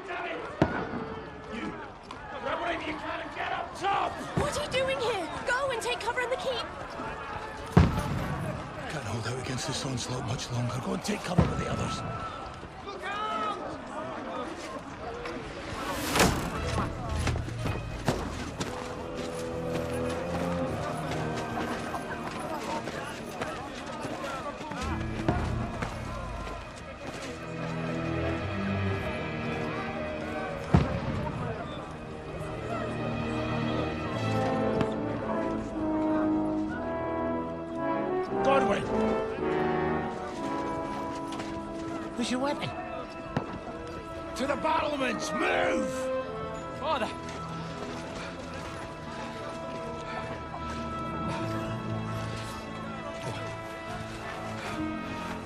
damn it! You! Grab whatever you can and get up top! What are you doing here? Go and take cover in the keep! Can't hold out against this onslaught much longer. Go and take cover with the others. Look out! Godwin! Where's your weapon? To the battlements! Move! Father!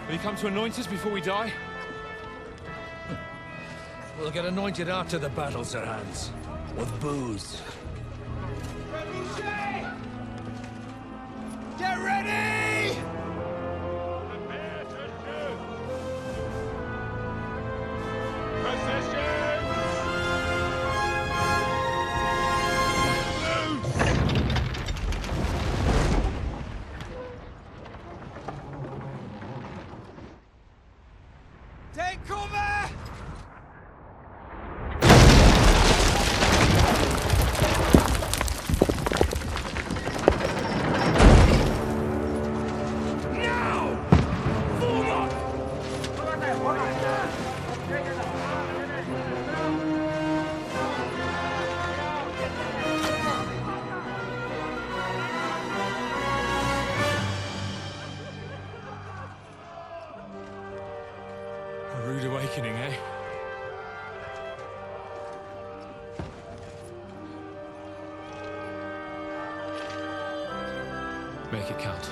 Will you come to anoint us before we die? We'll get anointed after the battles are hands. With booze. Get ready! Prepare to shoot! Position! Take cover! A rude awakening, eh? Make it count.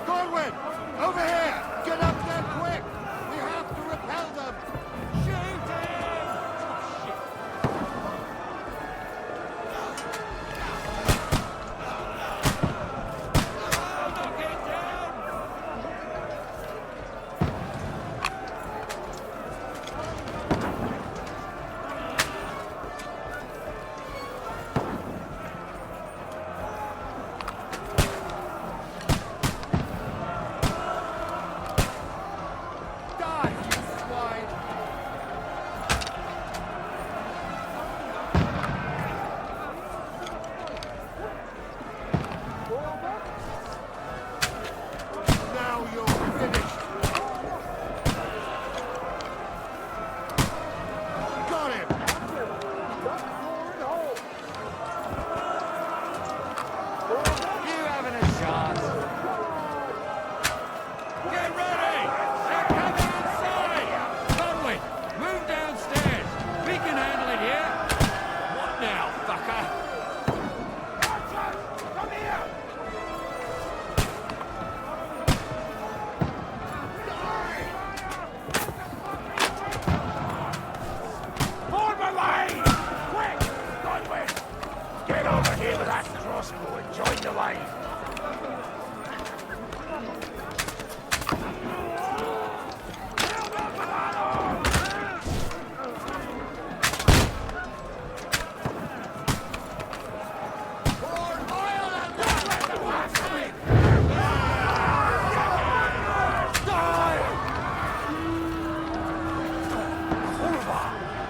Godwin! Over here! Get up there quick! We have to repel them! Shoot Die, you swine! Now you're finished! Got him! You having a shot? Get ready! They're coming inside! Conway, move downstairs! We can handle it here! What now, fucker? Come here! Form a line! Quick! Conway! Get over here with that crossbow and join the line!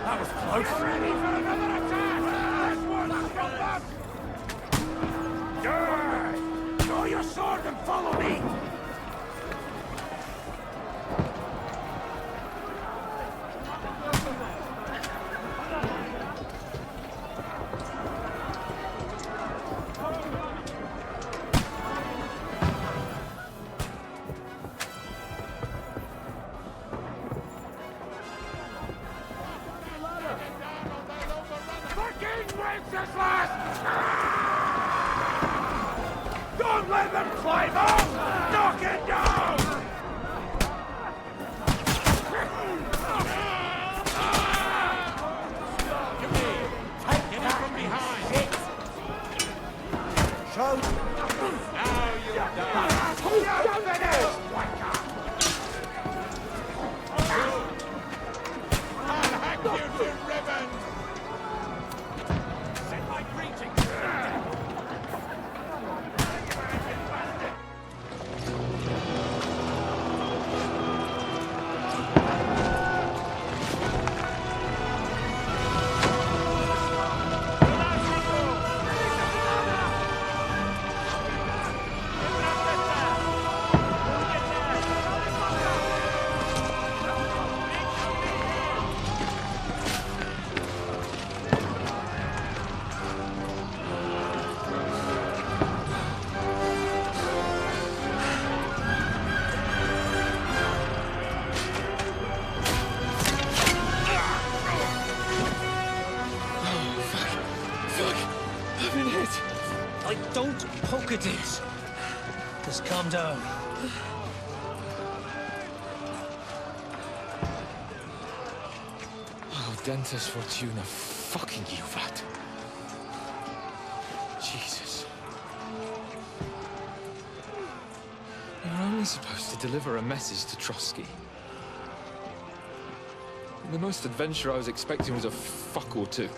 That was close. Ready for another attack! This one's from us! Good! Draw your sword! road. Now you're done. I'll hack you to ribbons. Send my greetings. Don't poke at it. Just calm down. Oh, Dentes Fortuna, fucking you, Vat. Jesus. You're only supposed to deliver a message to Trotsky. The most adventure I was expecting was a fuck or two.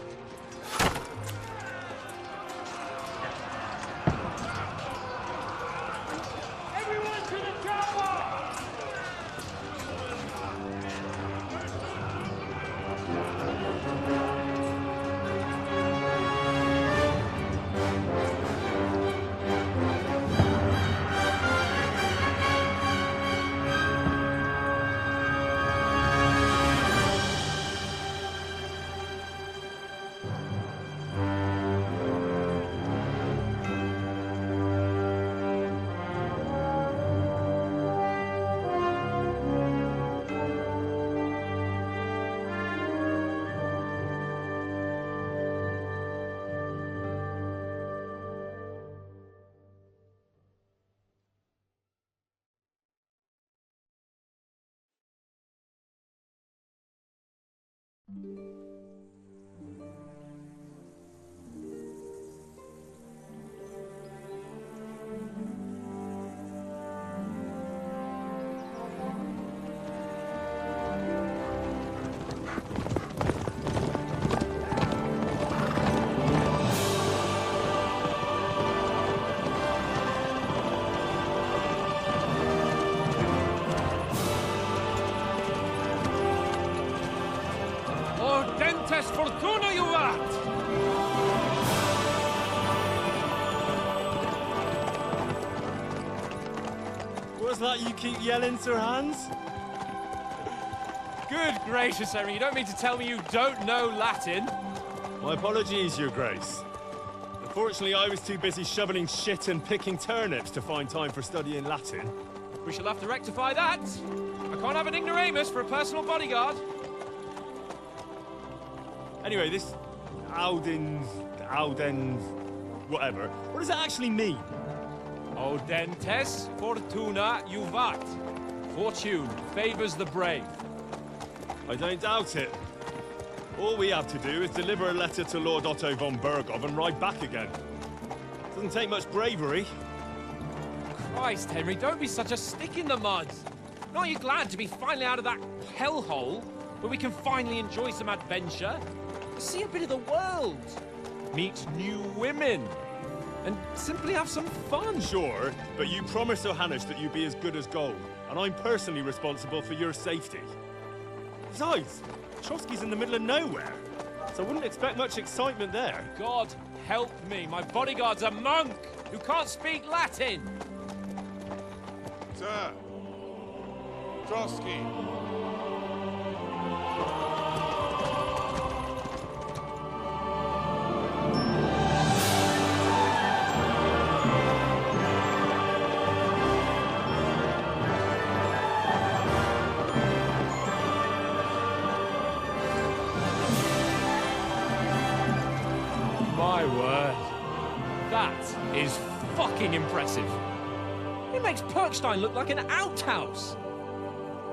Fortuna, you vat! What's that you keep yelling, Sir Hans? Good gracious, Henry, you don't mean to tell me you don't know Latin? My apologies, Your Grace. Unfortunately, I was too busy shoveling shit and picking turnips to find time for studying Latin. We shall have to rectify that. I can't have an ignoramus for a personal bodyguard. Anyway, this Audens, whatever. What does it actually mean? Audentes Fortuna Juvat. Fortune favors the brave. I don't doubt it. All we have to do is deliver a letter to Lord Otto von Bergov and ride back again. Doesn't take much bravery. Christ, Henry, don't be such a stick in the mud. Aren't you glad to be finally out of that hellhole where we can finally enjoy some adventure? See a bit of the world, meet new women, and simply have some fun. Sure, but you promised Johannes that you'd be as good as gold, and I'm personally responsible for your safety. Besides, Trotsky's in the middle of nowhere, so I wouldn't expect much excitement there. God help me, my bodyguard's a monk who can't speak Latin. Sir, Trotsky. My word. That is fucking impressive. It makes Perkstein look like an outhouse.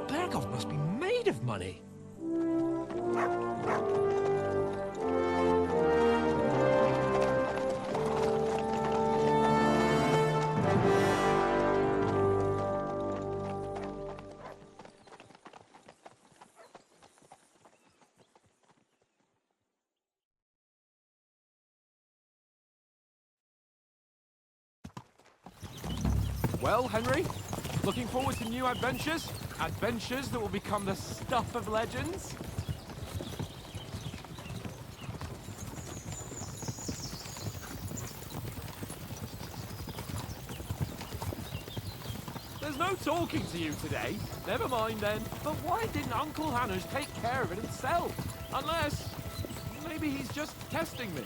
Bergov must be made of money. Well, Henry, looking forward to new adventures? Adventures that will become the stuff of legends? There's no talking to you today. Never mind then. But why didn't Uncle Hanush take care of it himself? Unless, maybe he's just testing me.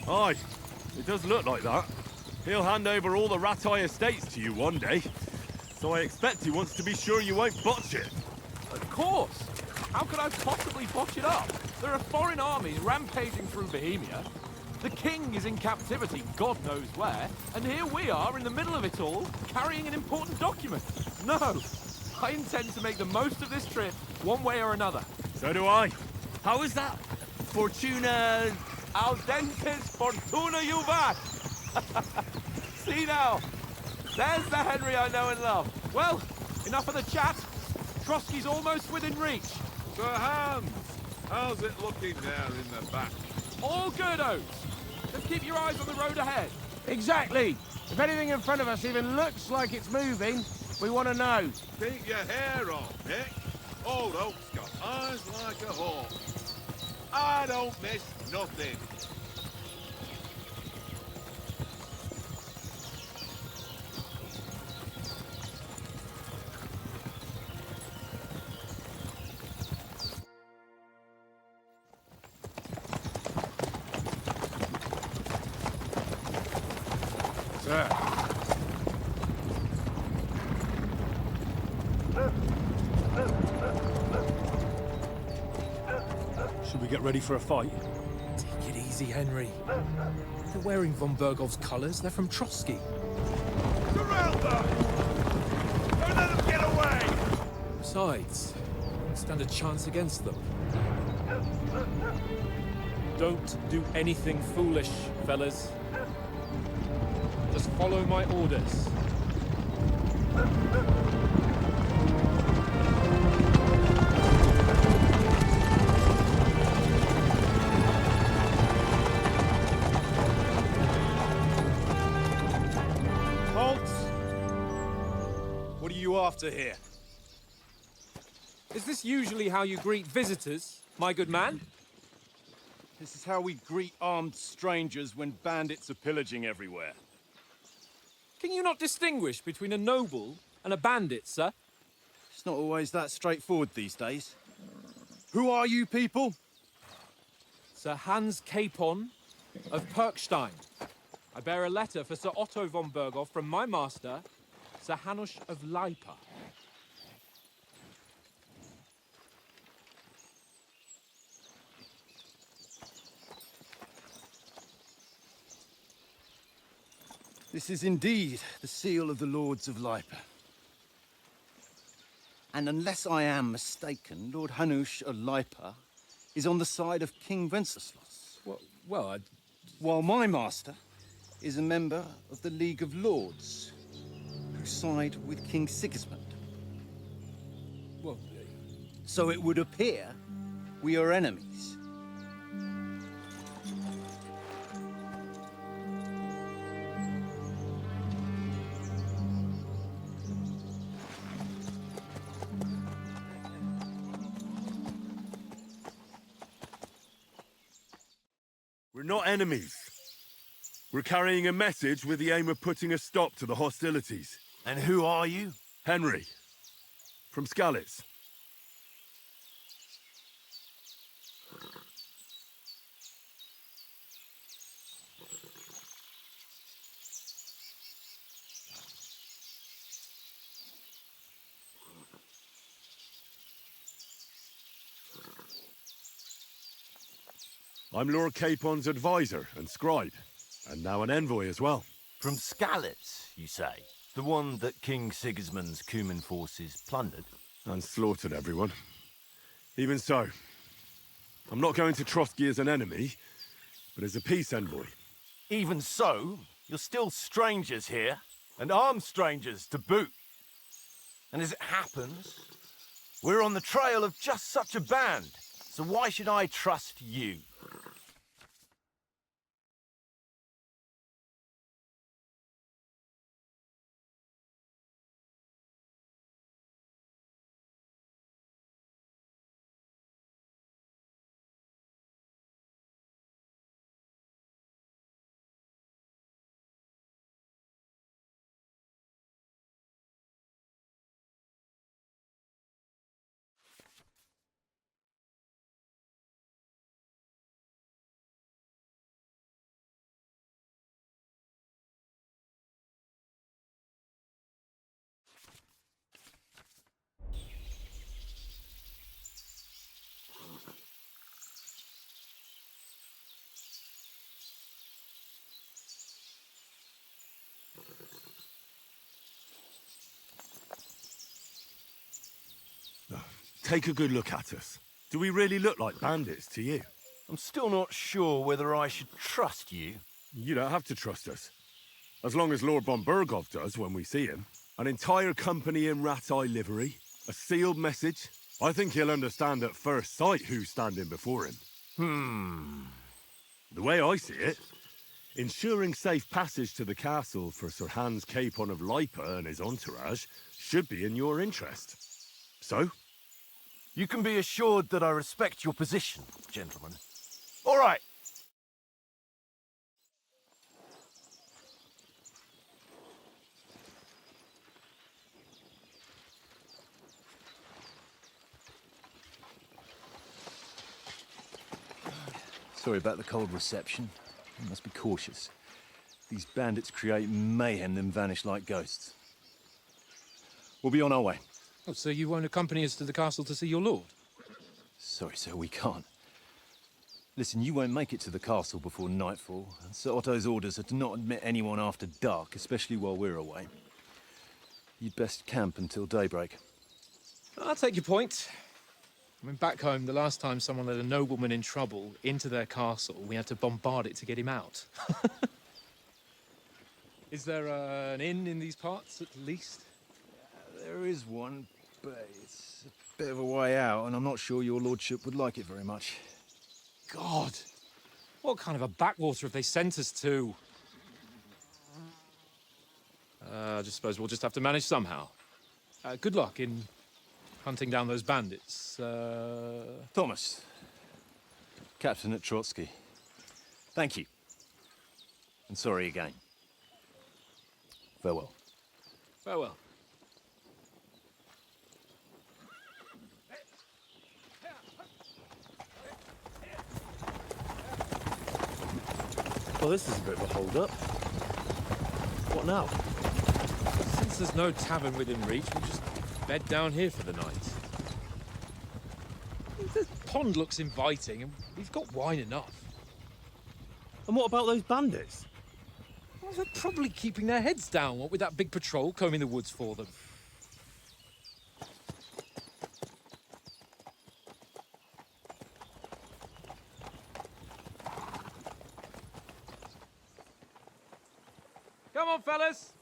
Aye, it does look like that. He'll hand over all the Ratai estates to you one day. So I expect he wants to be sure you won't botch it. Of course. How could I possibly botch it up? There are foreign armies rampaging through Bohemia. The king is in captivity, God knows where, and here we are in the middle of it all, carrying an important document. No, I intend to make the most of this trip, one way or another. So do I. How is that? Fortuna... Audentes fortuna juvat! See now, there's the Henry I know and love. Well, enough of the chat. Trotsky's almost within reach. Sir Hans, how's it looking there in the back? All good, Oates. Just keep your eyes on the road ahead. Exactly. If anything in front of us even looks like it's moving, we want to know. Keep your hair on, Nick. Old Oak's got eyes like a hawk. I don't miss nothing. Sir. Should we get ready for a fight? Take it easy, Henry. They're wearing von Bergov's colours. They're from Trotsky. Surround them! Don't let them get away! Besides, don't stand a chance against them. Don't do anything foolish, fellas. Just follow my orders. Halt! What are you after here? Is this usually how you greet visitors, my good man? This is how we greet armed strangers when bandits are pillaging everywhere. Can you not distinguish between a noble and a bandit, sir? It's not always that straightforward these days. Who are you people? Sir Hans Capon of Perkstein. I bear a letter for Sir Otto von Berghoff from my master, Sir Hanush of Lipa. This is indeed the seal of the Lords of Lipa. And unless I am mistaken, Lord Hanush of Lipa is on the side of King Wenceslas. Well, While my master is a member of the League of Lords, who side with King Sigismund. well, So it would appear we are enemies. We're not enemies. We're carrying a message with the aim of putting a stop to the hostilities. And who are you? Henry, from Skalitz. I'm Lord Capon's advisor and scribe, and now an envoy as well. From Skalitz, you say? The one that King Sigismund's Cuman forces plundered? And slaughtered everyone. Even so, I'm not going to Trotsky as an enemy, but as a peace envoy. Even so, you're still strangers here, and armed strangers to boot. And as it happens, we're on the trail of just such a band, so why should I trust you? take a good look at us. Do we really look like bandits to you? I'm still not sure whether I should trust you. You don't have to trust us. As long as Lord von Burgov does when we see him. An entire company in rat-eye livery, a sealed message. I think he'll understand at first sight who's standing before him. The way I see it, ensuring safe passage to the castle for Sir Hans Capon of Lipa and his entourage should be in your interest. So? You can be assured that I respect your position, gentlemen. All right. Sorry about the cold reception. You must be cautious. These bandits create mayhem, then vanish like ghosts. We'll be on our way. Oh, so you won't accompany us to the castle to see your lord? Sorry, sir, we can't. Listen, you won't make it to the castle before nightfall, and Sir Otto's orders are to not admit anyone after dark, especially while we're away. You'd best camp until daybreak. I'll take your point. I mean, back home, the last time someone led a nobleman in trouble into their castle, we had to bombard it to get him out. Is there an inn in these parts, at least? There is one, but it's a bit of a way out, and I'm not sure your lordship would like it very much. God! What kind of a backwater have they sent us to? I just suppose we'll just have to manage somehow. Good luck in hunting down those bandits. Thomas, captain at Trotsky. Thank you. And sorry again. Farewell. Farewell. Well, this is a bit of a hold-up. What now? Since there's no tavern within reach, we'll just bed down here for the night. The pond looks inviting, and we've got wine enough. And what about those bandits? Well, they're probably keeping their heads down, what with that big patrol combing the woods for them. Come on, fellas.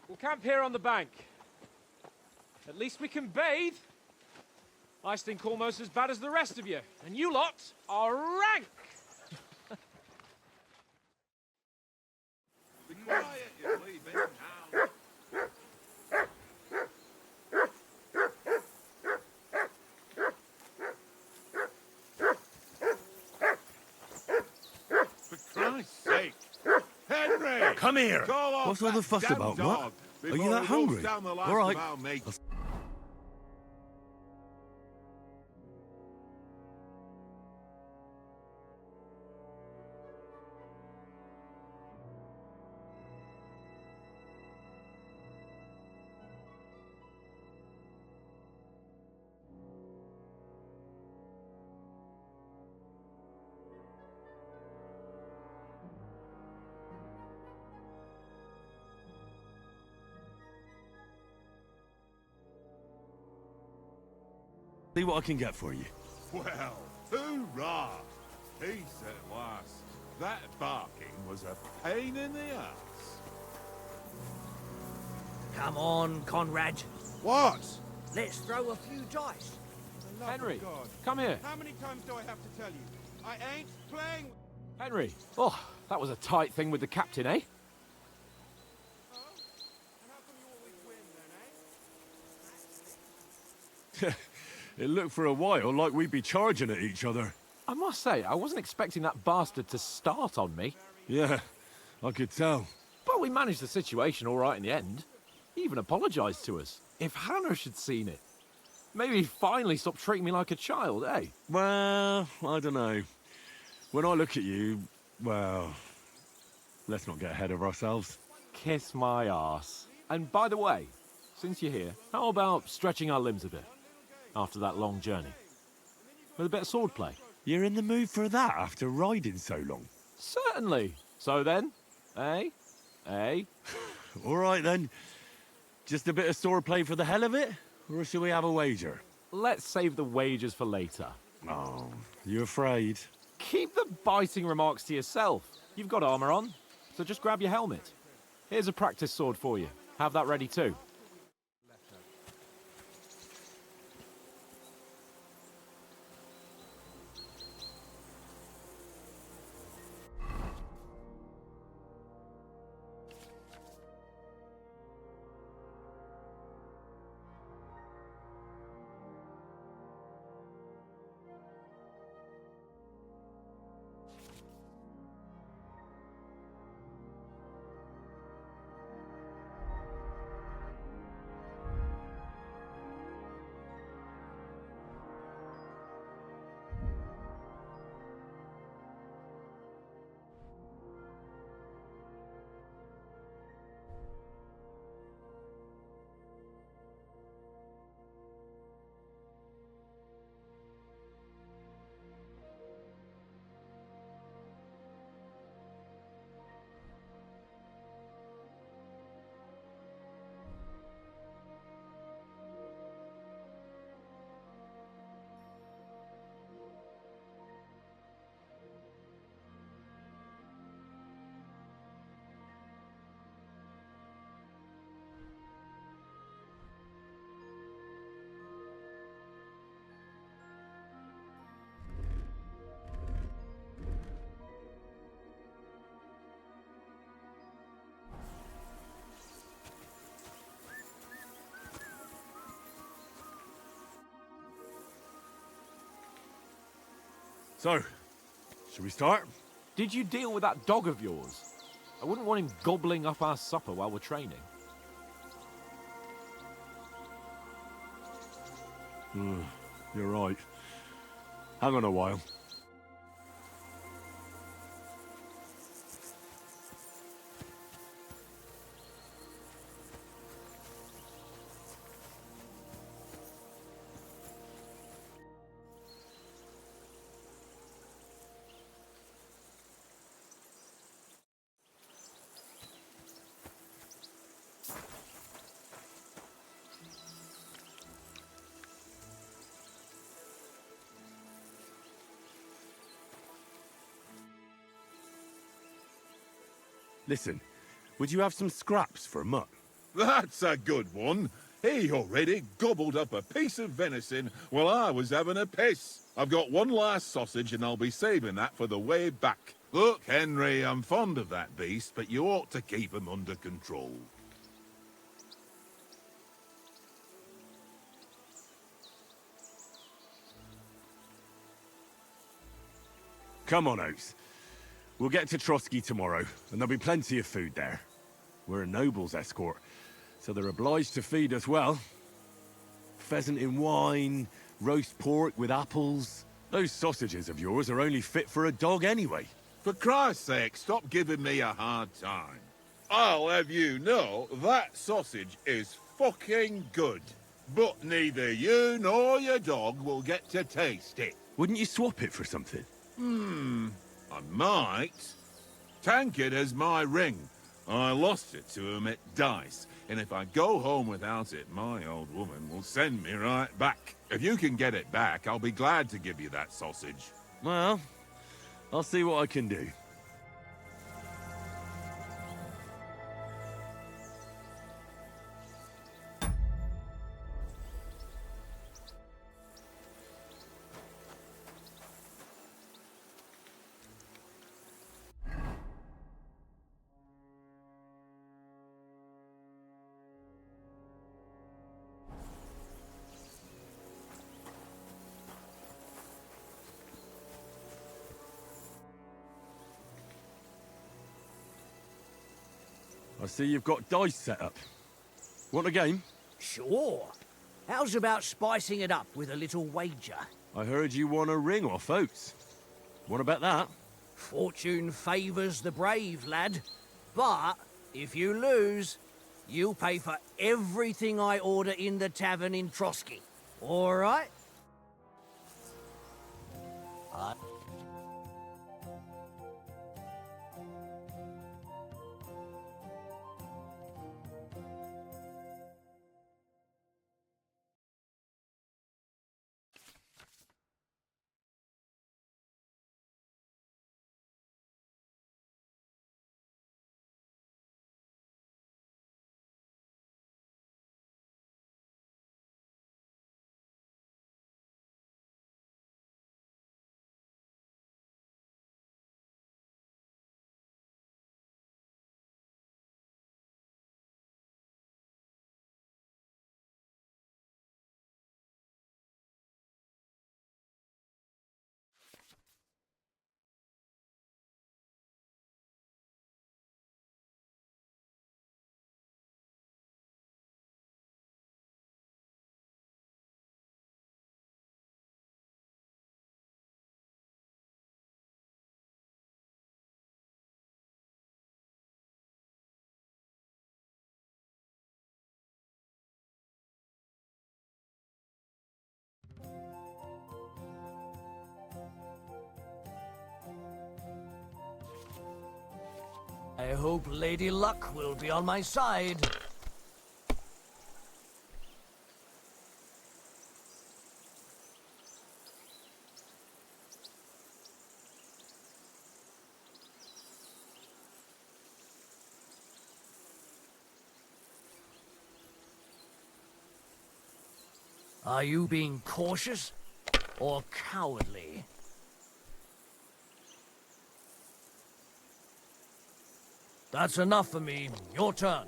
We'll camp here on the bank. At least we can bathe. I stink almost as bad as the rest of you, and you lot are rank! Be quiet, you leaving now. For Christ's sake! Henry! Come here! Call off What's all the that fuss damn about, dog what? Are before you he that wolfs hungry? down the last All right. of our mates. See what I can get for you. Well, hoorah! Peace at last. That barking was a pain in the ass. Come on, Conrad. What? Let's throw a few dice. Henry, come here. How many times do I have to tell you? I ain't playing. Henry. Oh, that was a tight thing with the captain, eh? Oh? And how come you always win then, eh? It looked for a while like we'd be charging at each other. I must say, I wasn't expecting that bastard to start on me. Yeah, I could tell. But we managed the situation all right in the end. He even apologised to us. If Hannah had seen it. Maybe he'd finally stop treating me like a child, eh? Well, I don't know. When I look at you, well, let's not get ahead of ourselves. Kiss my arse. And by the way, since you're here, how about stretching our limbs a bit? After that long journey. With a bit of swordplay. You're in the mood for that after riding so long? Certainly. So then, eh? Eh? All right then. Just a bit of swordplay for the hell of it? Or shall we have a wager? let's save the wagers for later. Oh, you afraid? Keep the biting remarks to yourself. You've got armor on, so just grab your helmet. Here's a practice sword for you. Have that ready too. So, should we start? Did you deal with that dog of yours? I wouldn't want him gobbling up our supper while we're training. You're right. Hang on a while. Listen, would you have some scraps for a mutt? That's a good one. He already gobbled up a piece of venison while I was having a piss. I've got one last sausage and I'll be saving that for the way back. Look, Henry, I'm fond of that beast, but you ought to keep him under control. Come on, Oates. We'll get to Trotsky tomorrow, and there'll be plenty of food there. We're a noble's escort, so they're obliged to feed us well. Pheasant in wine, roast pork with apples. Those sausages of yours are only fit for a dog anyway. For Christ's sake, stop giving me a hard time. I'll have you know that sausage is fucking good. But neither you nor your dog will get to taste it. Wouldn't you swap it for something? I might. Tankard has my ring. I lost it to him at dice, and if I go home without it, my old woman will send me right back. If you can get it back, I'll be glad to give you that sausage. Well, I'll see what I can do. I see you've got dice set up. Want a game? Sure. How's about spicing it up with a little wager? I heard you won a ring off Oates. What about that? Fortune favours the brave, lad. But if you lose, you'll pay for everything I order in the tavern in Trotsky. All right? hope Lady Luck will be on my side. Are you being cautious or cowardly? That's enough for me. Your turn.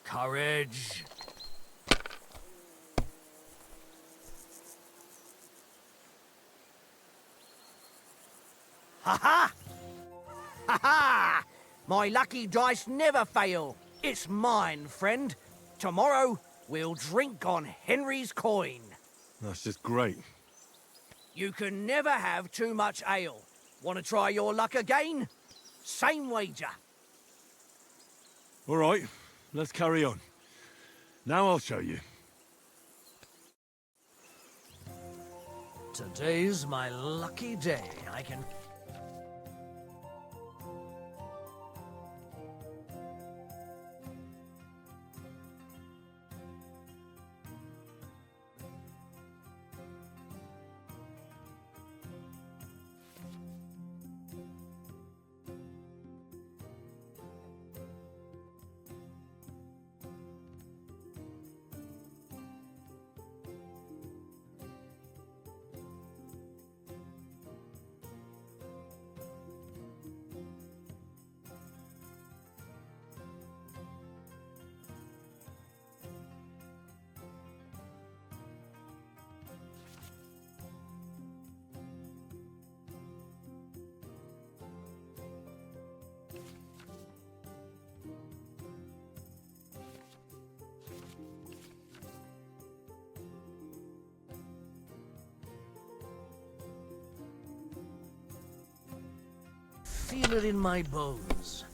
Courage. Ha-ha! Ha-ha! My lucky dice never fail. It's mine, friend. Tomorrow, we'll drink on Henry's coin. That's just great. You can never have too much ale. Want to try your luck again? Same wager. All right, let's carry on. Now I'll show you. Today's my lucky day. I can... feel it in my bones.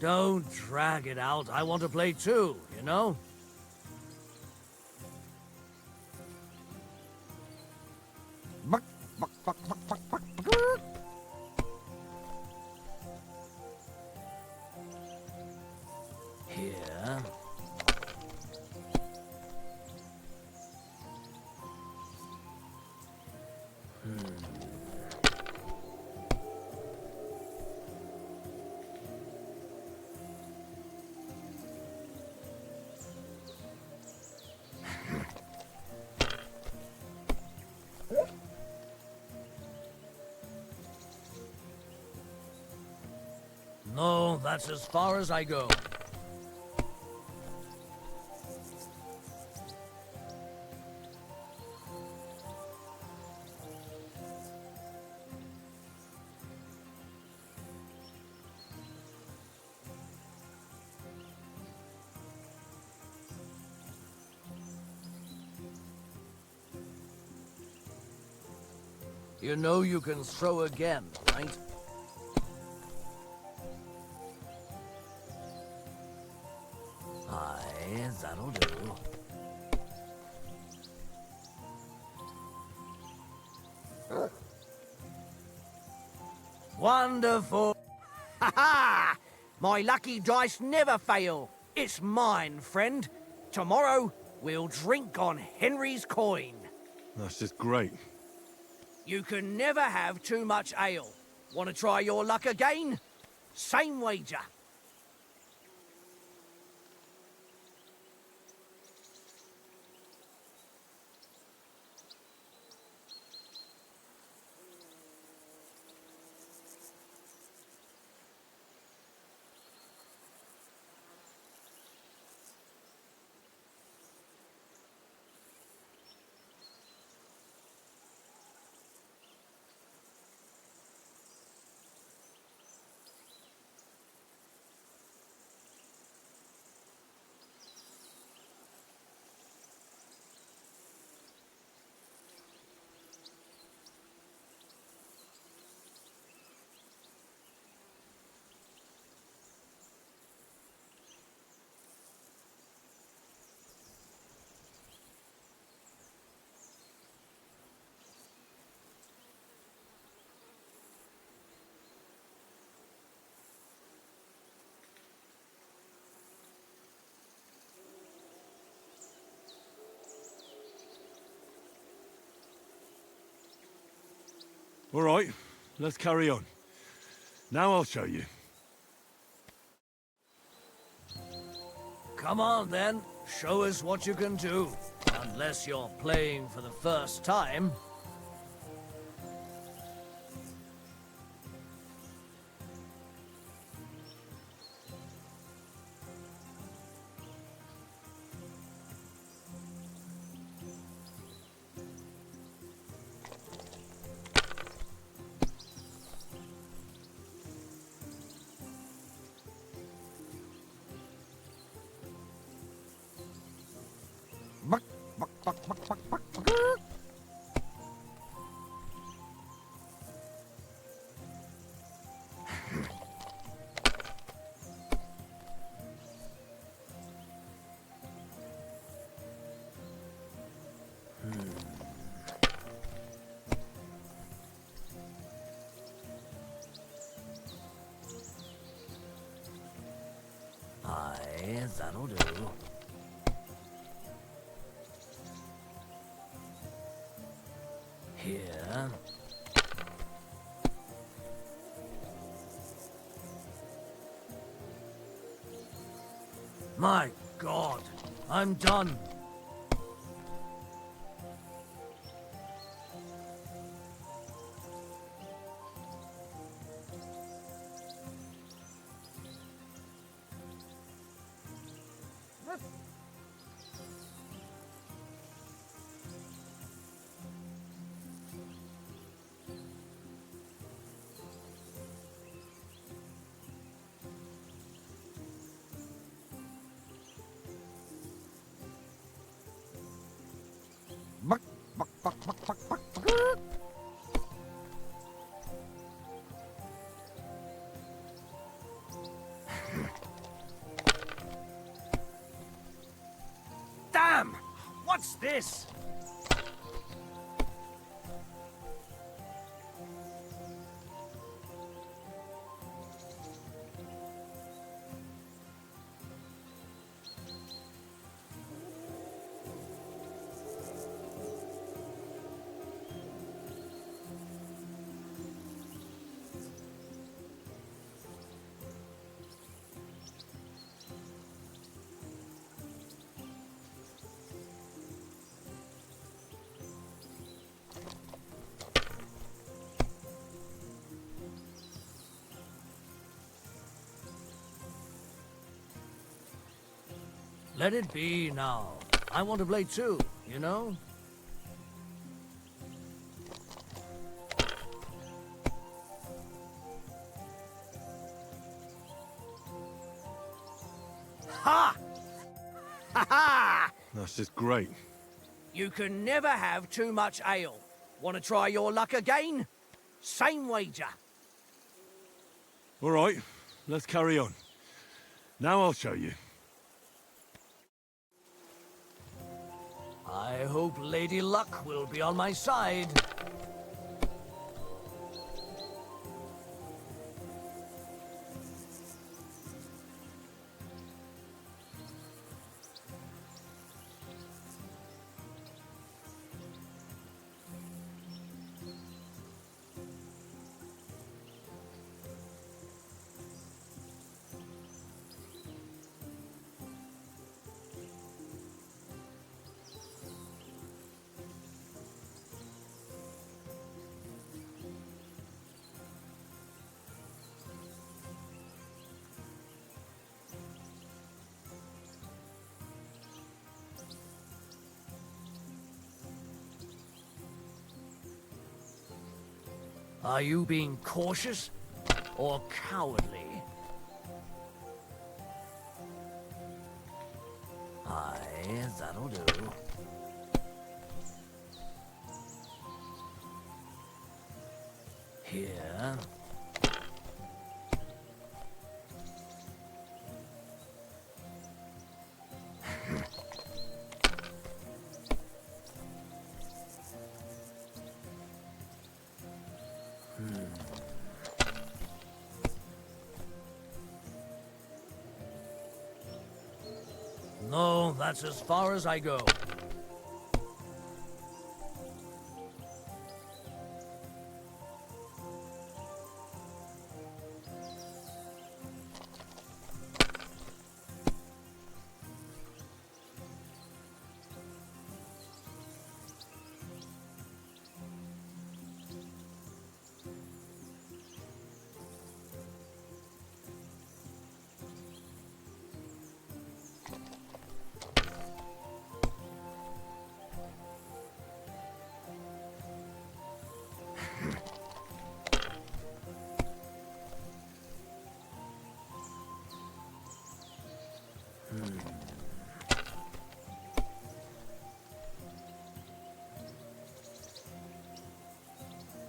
Don't drag it out. I want to play too, you know? Here. No, that's as far as I go. You know you can throw again, right? Aye, that'll do. Wonderful! Ha ha! My lucky dice never fail. It's mine, friend. Tomorrow, we'll drink on Henry's coin. That's just great. You can never have too much ale. Want to try your luck again? Same wager. All right, let's carry on. Now I'll show you. Come on, then. Show us what you can do. Unless you're playing for the first time. Aye, that'll do. Here. My God, I'm done. Damn! What's this? Let it be now. I want to play too, you know? Ha! Ha ha! That's just great. You can never have too much ale. Want to try your luck again? Same wager. All right, let's carry on. Now I'll show you. I hope Lady Luck will be on my side. Are you being cautious or cowardly? Aye, that'll do. Here. No, that's as far as I go.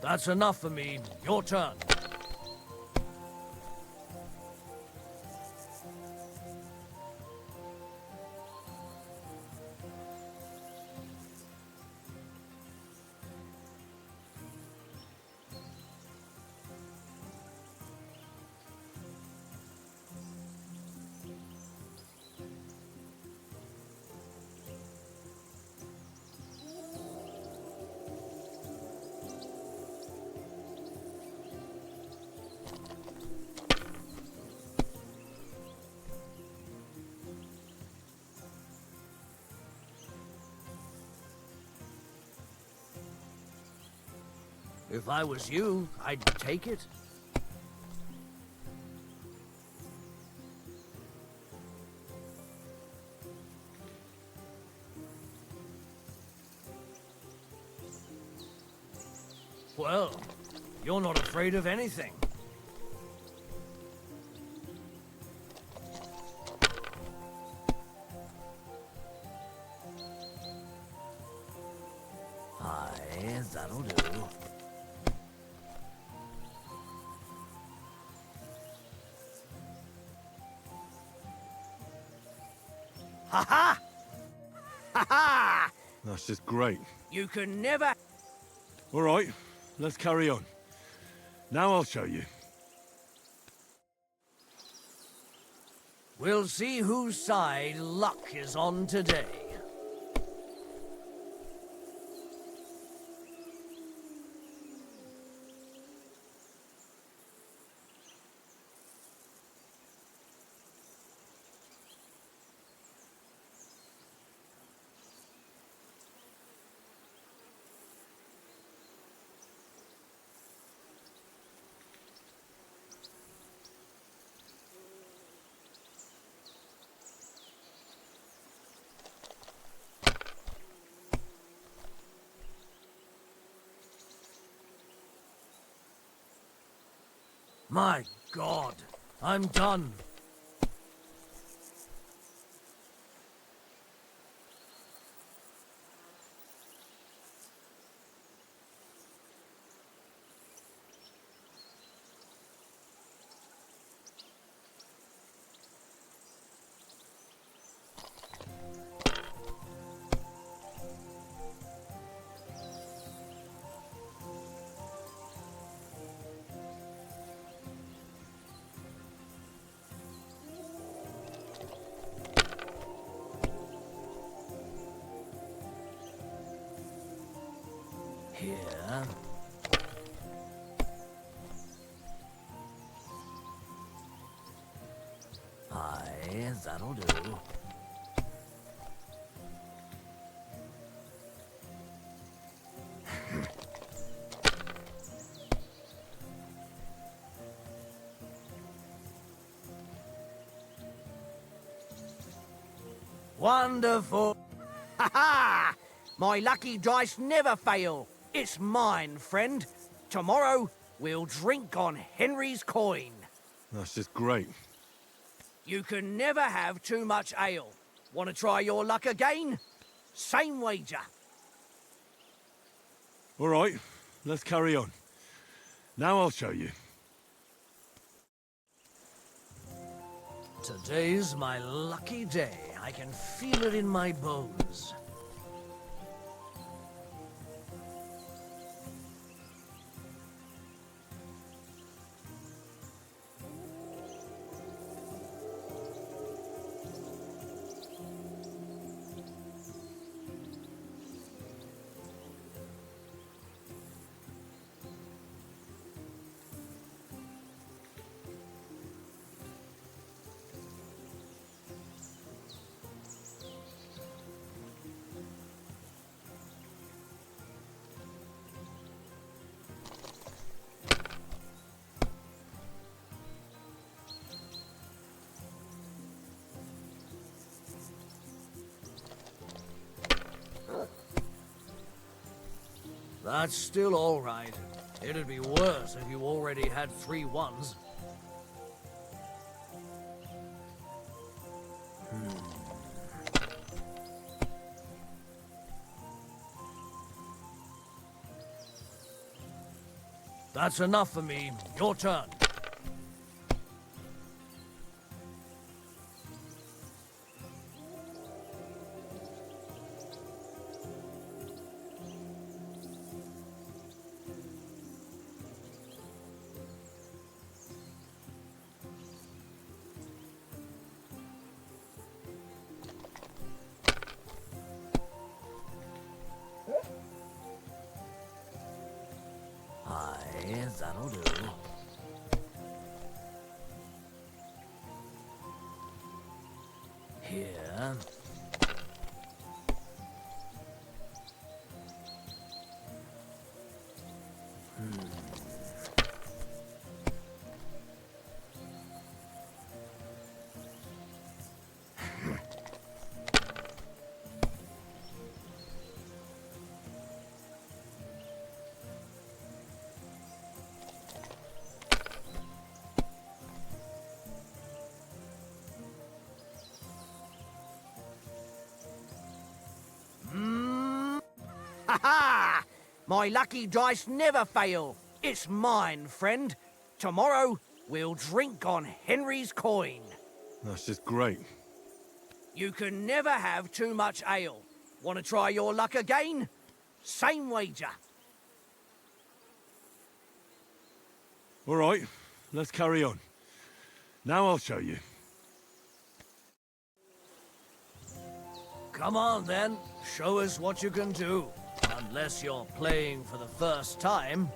That's enough for me. Your turn. If I was you, I'd take it. Well, you're not afraid of anything. Aye, that'll do. Ha-ha! Ha-ha! That's just great. You can never... All right, let's carry on. Now I'll show you. We'll see whose side luck is on today. My God, I'm done. Here. Aye, that'll do. Wonderful. Ha-ha! My lucky dice never fail. It's mine, friend. Tomorrow, we'll drink on Henry's coin. That's just great. You can never have too much ale. Want to try your luck again? Same wager. All right, let's carry on. Now I'll show you. Today's my lucky day. I can feel it in my bones. That's still all right. It'd be worse if you already had 3 1s. That's enough for me. Your turn. Aye, that'll do. Here. Ha-ha! My lucky dice never fail. It's mine, friend. Tomorrow, we'll drink on Henry's coin. That's just great. You can never have too much ale. Want to try your luck again? Same wager. All right, let's carry on. Now I'll show you. Come on, then. Show us what you can do. Unless you're playing for the first time.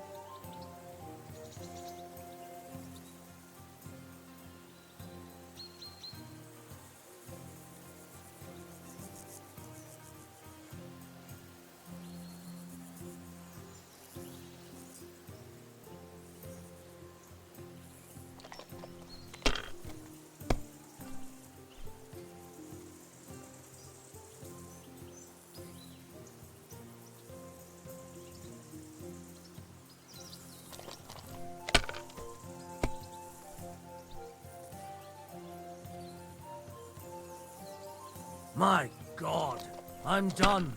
My God, I'm done.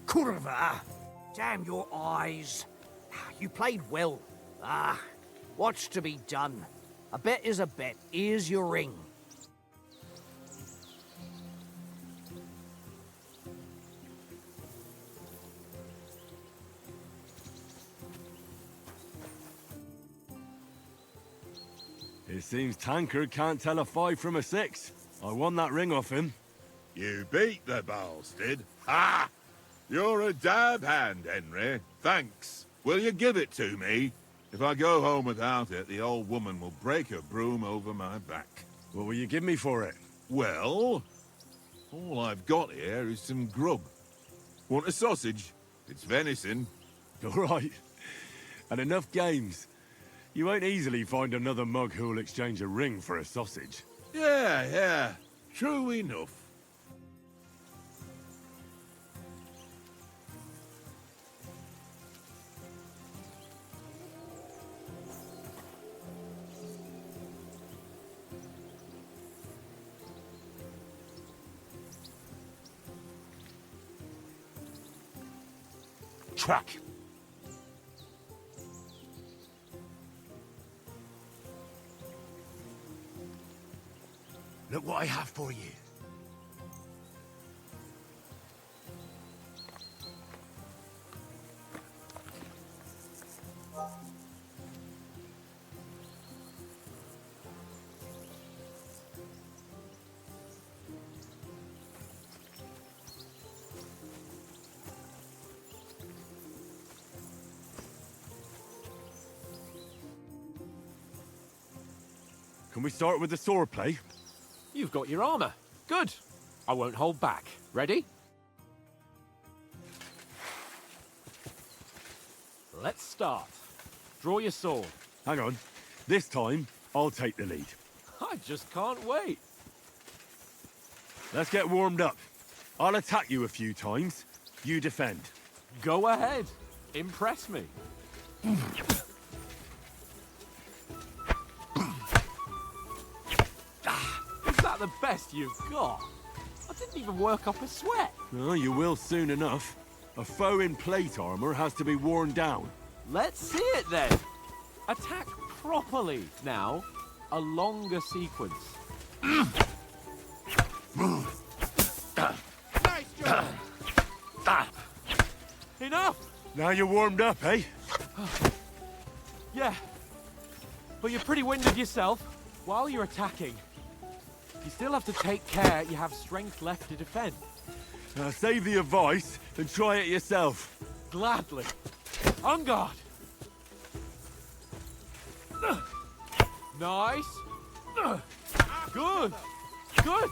Curva! Damn your eyes. You played well. What's to be done? A bet is a bet. Here's your ring. It seems Tankard can't tell a 5 from a 6. I won that ring off him. You beat the bastard. Ha! You're a dab hand, Henry. Thanks. Will you give it to me? If I go home without it, the old woman will break her broom over my back. What will you give me for it? Well, all I've got here is some grub. Want a sausage? It's venison. All right. And enough games. You won't easily find another mug who'll exchange a ring for a sausage. Yeah, true enough. Track. Look what I have for you. Can we start with the sword play? You've got your armor. Good. I won't hold back. Ready? Let's start. Draw your sword. Hang on. This time, I'll take the lead. I just can't wait. Let's get warmed up. I'll attack you a few times. You defend. Go ahead. Impress me. Is that the best you've got? I didn't even work up a sweat. Oh, you will soon enough. A foe in plate armor has to be worn down. Let's see it then. Attack properly. Now, a longer sequence. Nice job! Enough! Now you're warmed up, eh? Yeah. But you're pretty winded yourself. While you're attacking, you still have to take care you have strength left to defend. Now save the advice and try it yourself. Gladly. On guard. Nice. Good. Good.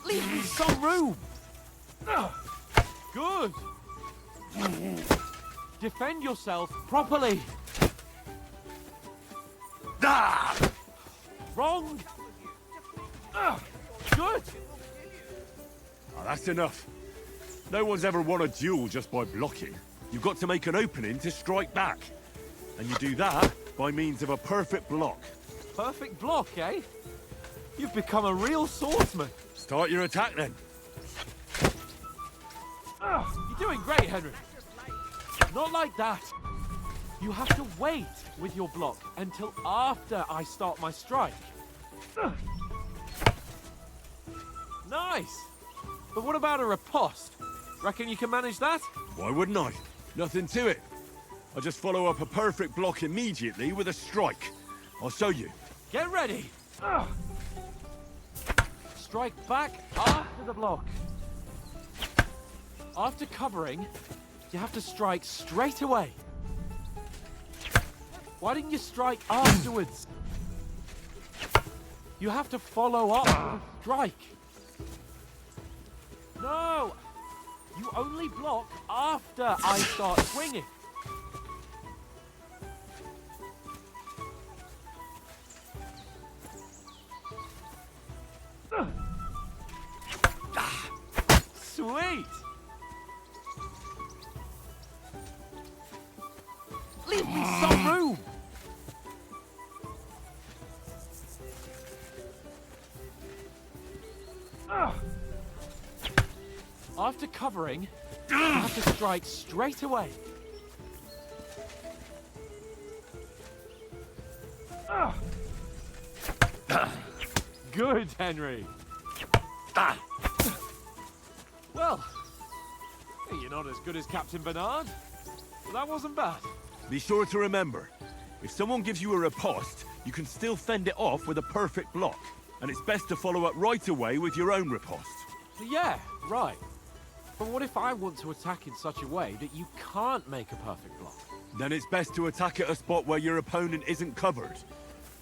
Leave me some room. Good. Defend yourself properly. Wrong. Good. Oh, that's enough. No one's ever won a duel just by blocking. You've got to make an opening to strike back. And you do that by means of a perfect block. Perfect block, eh? You've become a real swordsman. Start your attack then. You're doing great, Henry. Not like that. You have to wait with your block until after I start my strike. Nice. But what about a riposte? Reckon you can manage that? Why wouldn't I? Nothing to it. I just follow up a perfect block immediately with a strike. I'll show you. Get ready. Strike back after the block. After covering, you have to strike straight away. Why didn't you strike afterwards? You have to follow up with a strike. No! You only block after I start swinging. Sweet! Leave me some room! After covering, you have to strike straight away. Good, Henry. Well, you're not as good as Captain Bernard, but that wasn't bad. Be sure to remember, if someone gives you a riposte, you can still fend it off with a perfect block. And it's best to follow up right away with your own riposte. Yeah, right. But what if I want to attack in such a way that you can't make a perfect block? Then it's best to attack at a spot where your opponent isn't covered.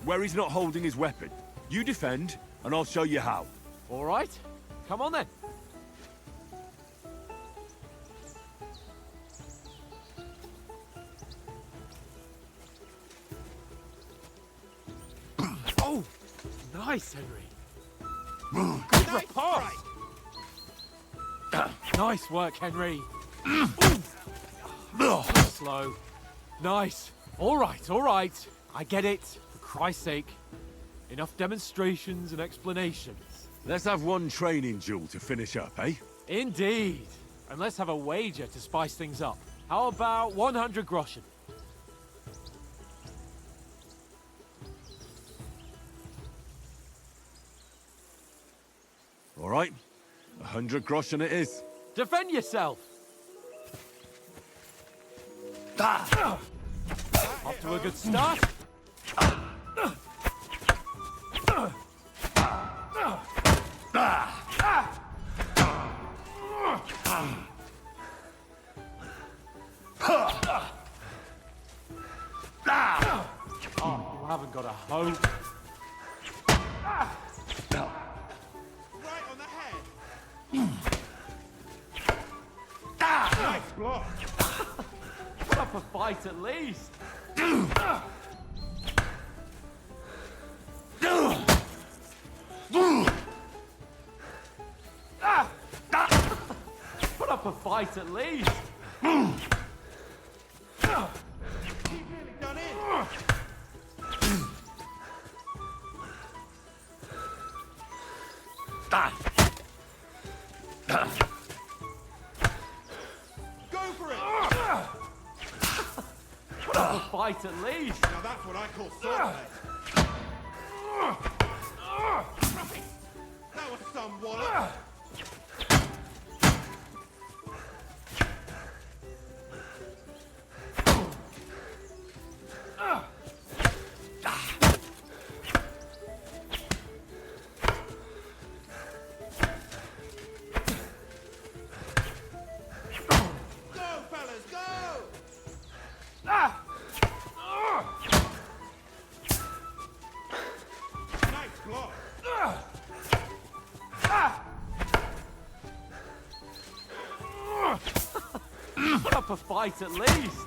Where he's not holding his weapon. You defend, and I'll show you how. All right, come on then. Nice, Henry. Good repulse. Nice work, Henry. Slow. Nice. All right, all right. I get it. For Christ's sake. Enough demonstrations and explanations. Let's have one training duel to finish up, eh? Indeed. And let's have a wager to spice things up. How about 100 groschen? All right. 100 groschen it is. Defend yourself! Off to a good start. Oh, you haven't got a hope. Right on the head. Nice block. Put up a fight at least. Put up a fight at least. He's nearly done in. Go for it. Put up a fight at least. Now that's what I call swordplay. That was some wallop. Go, fellas, go! Nice block. Put up a fight at least.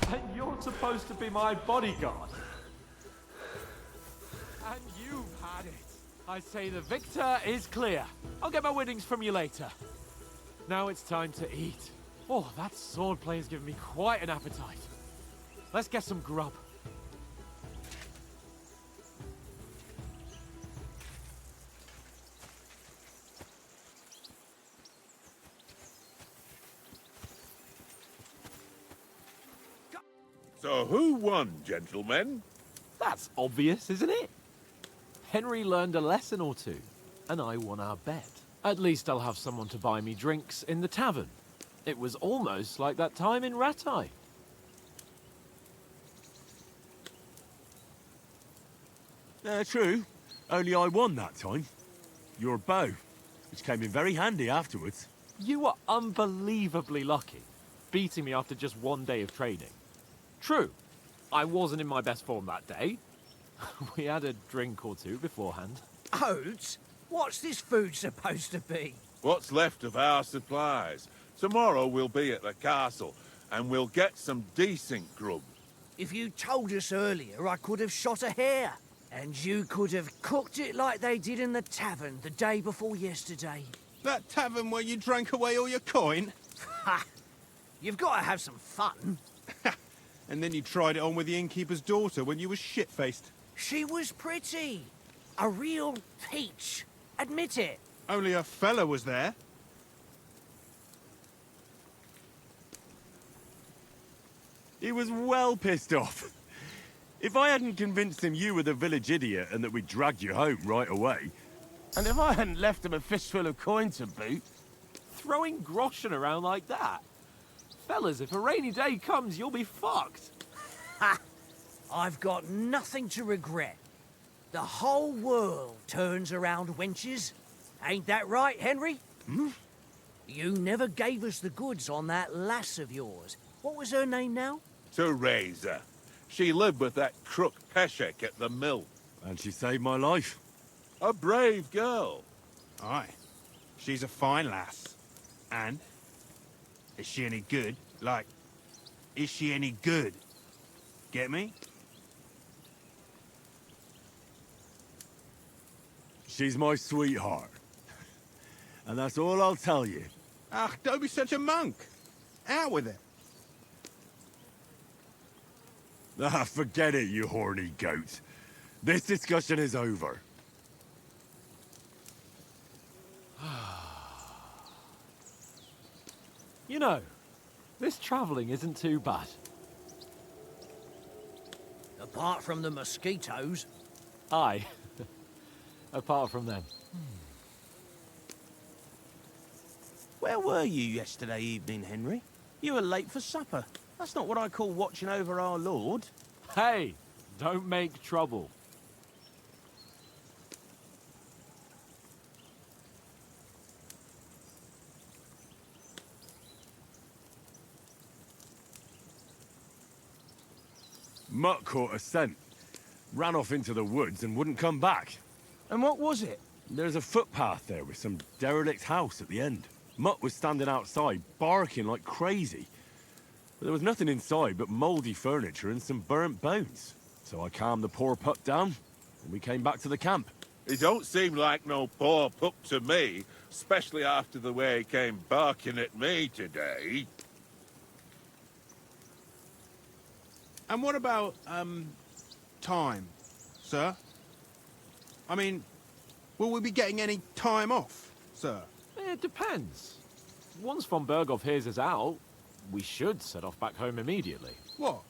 And you're supposed to be my bodyguard. And you've had it. I say the victor is clear. I'll get my winnings from you later. Now it's time to eat. Oh, that swordplay has given me quite an appetite. Let's get some grub. So who won, gentlemen? That's obvious, isn't it? Henry learned a lesson or two, and I won our bet. At least I'll have someone to buy me drinks in the tavern. It was almost like that time in Rattay. True. Only I won that time. Your bow, which came in very handy afterwards. You were unbelievably lucky, beating me after just one day of training. True, I wasn't in my best form that day. We had a drink or two beforehand. Oates, what's this food supposed to be? What's left of our supplies. Tomorrow we'll be at the castle, and we'll get some decent grub. If you told us earlier, I could have shot a hare. And you could have cooked it like they did in the tavern the day before yesterday. That tavern where you drank away all your coin? Ha! You've got to have some fun. And then you tried it on with the innkeeper's daughter when you were shit-faced. She was pretty. A real peach. Admit it. Only a fella was there. He was well pissed off. If I hadn't convinced him you were the village idiot and that we'd dragged you home right away... And if I hadn't left him a fistful of coin to boot... Throwing groschen around like that? Fellas, if a rainy day comes, you'll be fucked. Ha! I've got nothing to regret. The whole world turns around wenches. Ain't that right, Henry? Hmm? You never gave us the goods on that lass of yours. What was her name now? Teresa. She lived with that crook Peshek at the mill. And she saved my life. A brave girl. Aye. She's a fine lass. And? Is she any good? Like, is she any good? Get me? She's my sweetheart. And that's all I'll tell you. Ah, don't be such a monk. Out with it. Ah, forget it, you horny goat. This discussion is over. You know, this travelling isn't too bad. Apart from the mosquitoes. Aye. Apart from them. Where were you yesterday evening, Henry? You were late for supper. That's not what I call watching over our Lord. Hey, don't make trouble. Mutt caught a scent. Ran off into the woods and wouldn't come back. And what was it? There's a footpath there with some derelict house at the end. Mutt was standing outside, barking like crazy. But there was nothing inside but mouldy furniture and some burnt bones. So I calmed the poor pup down, and we came back to the camp. He don't seem like no poor pup to me, especially after the way he came barking at me today. And what about, time, sir? I mean, will we be getting any time off, sir? It depends. Once von Berghoff hears us out, we should set off back home immediately. What?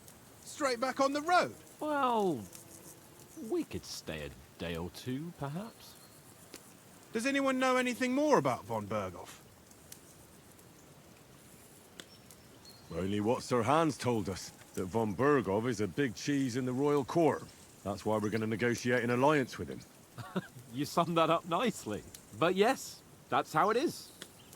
Straight back on the road? Well, we could stay a day or two, perhaps. Does anyone know anything more about von Berghoff? Only what Sir Hans told us, that von Berghoff is a big cheese in the royal court. That's why we're going to negotiate an alliance with him. You summed that up nicely. But yes, that's how it is.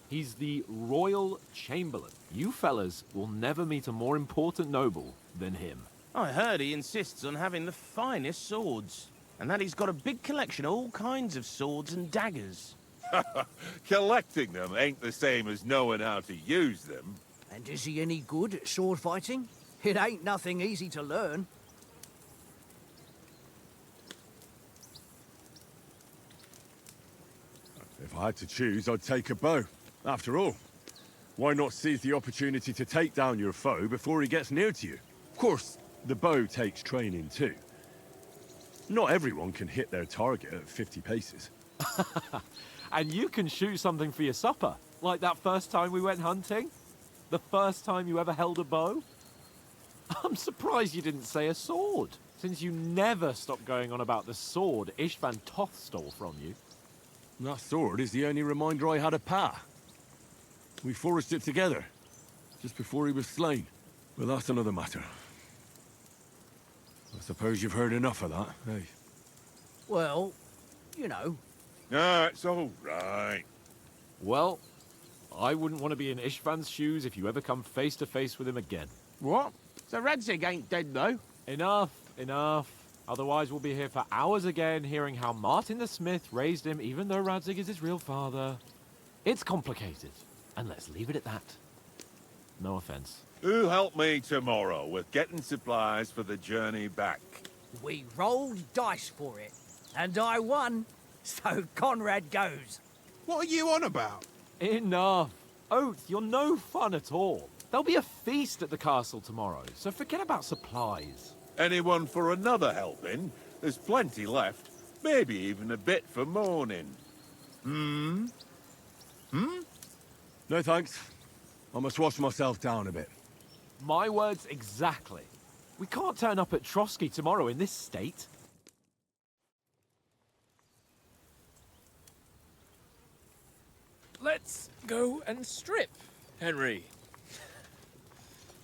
He's the Royal Chamberlain. You fellas will never meet a more important noble than him. I heard he insists on having the finest swords. And that he's got a big collection of all kinds of swords and daggers. Collecting them ain't the same as knowing how to use them. And is he any good at sword fighting? It ain't nothing easy to learn. If I had to choose, I'd take a bow. After all, why not seize the opportunity to take down your foe before he gets near to you? Of course, the bow takes training too. Not everyone can hit their target at 50 paces. And you can shoot something for your supper, like that first time we went hunting? The first time you ever held a bow? I'm surprised you didn't say a sword, since you never stopped going on about the sword Ishvan Toth stole from you. That sword is the only reminder I had of Pa. We forged it together, just before he was slain. But that's another matter. I suppose you've heard enough of that, eh? Well, you know. Ah, it's all right. Well, I wouldn't want to be in Ishvan's shoes if you ever come face to face with him again. What? So Radzig ain't dead, though? Enough, enough. Otherwise we'll be here for hours again, hearing how Martin the Smith raised him, even though Radzig is his real father. It's complicated, and let's leave it at that. No offense. Who'll help me tomorrow with getting supplies for the journey back? We rolled dice for it, and I won, so Conrad goes. What are you on about? Enough. Oath, you're no fun at all. There'll be a feast at the castle tomorrow, so forget about supplies. Anyone for another helping? There's plenty left. Maybe even a bit for morning. No thanks. I must wash myself down a bit. My words exactly. We can't turn up at Trotsky tomorrow in this state. Let's go and strip, Henry.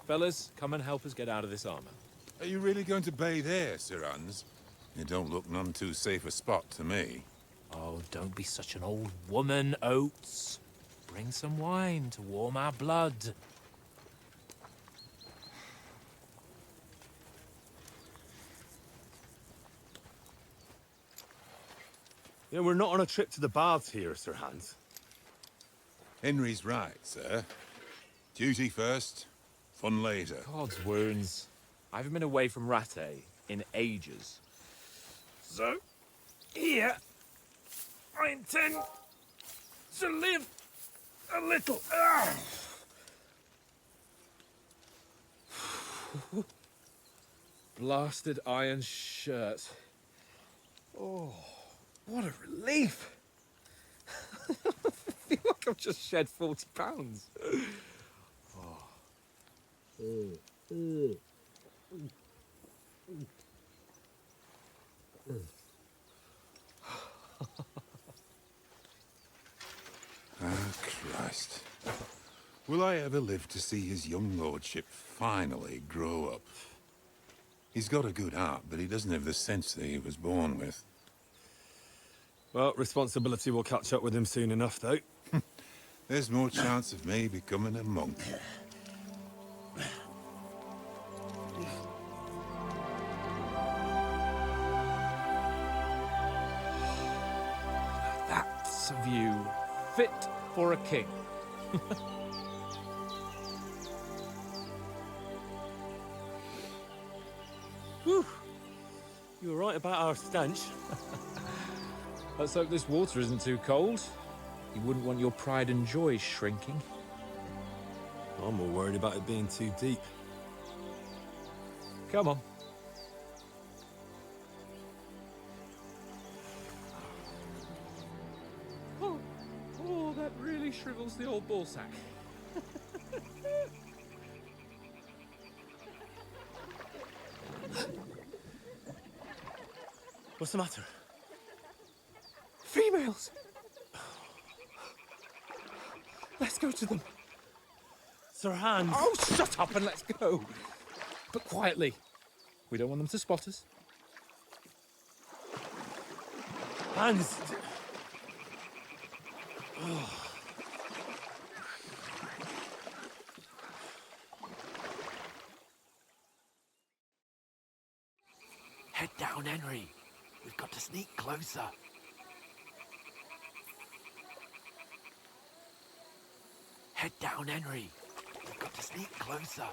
Fellas, come and help us get out of this armor. Are you really going to bathe here, Sir Hans? It don't look none too safe a spot to me. Oh, don't be such an old woman, Oates. Bring some wine to warm our blood. You know, we're not on a trip to the baths here, Sir Hans. Henry's right, sir. Duty first, fun later. God's wounds. I haven't been away from Rattay in ages. So, here, I intend to live a little. Blasted iron shirt. Oh, what a relief. I feel like I've just shed 40 pounds. Ah, Christ. Will I ever live to see his young lordship finally grow up? He's got a good heart, but he doesn't have the sense that he was born with. Well, responsibility will catch up with him soon enough, though. There's more chance of me becoming a monk. That's a view fit for a king. Whew. You were right about our stench. Let's hope this water isn't too cold. You wouldn't want your pride and joy shrinking. I'm more worried about it being too deep. Come on. Oh, that really shrivels the old ball sack. What's the matter? Females! Let's go to them. Sir Hans! Oh, shut up and let's go. But quietly. We don't want them to spot us. Hans! Head down, Henry. We've got to sneak closer. Head down, Henry. We've got to sneak closer.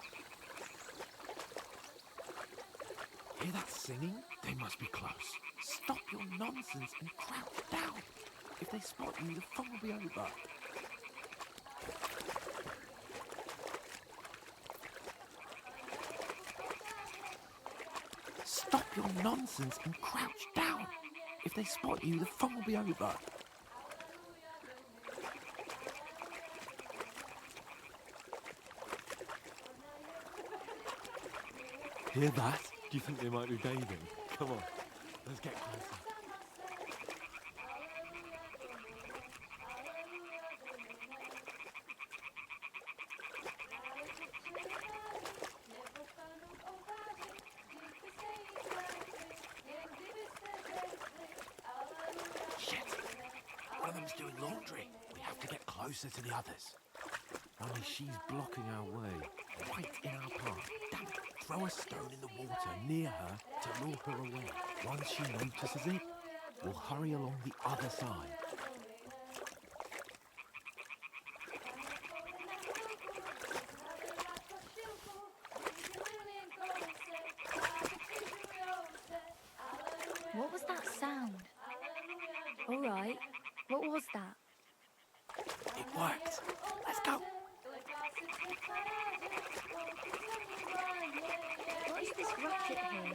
Hear that singing? They must be close. Stop your nonsense and crouch down. If they spot you, the fun will be over. Stop your nonsense and crouch down. If they spot you, the fun will be over. Hear that? Do you think they might be bathing? Come on, let's get closer. Shit! One of them's doing laundry. We have to get closer to the others. Only she's blocking our way, right in our path. Damn it! Throw a stone in the water near her to lure her away. Once she notices it, we'll hurry along the other side. What was that sound? All right, what was that? It worked. Let's go. What is this racket here?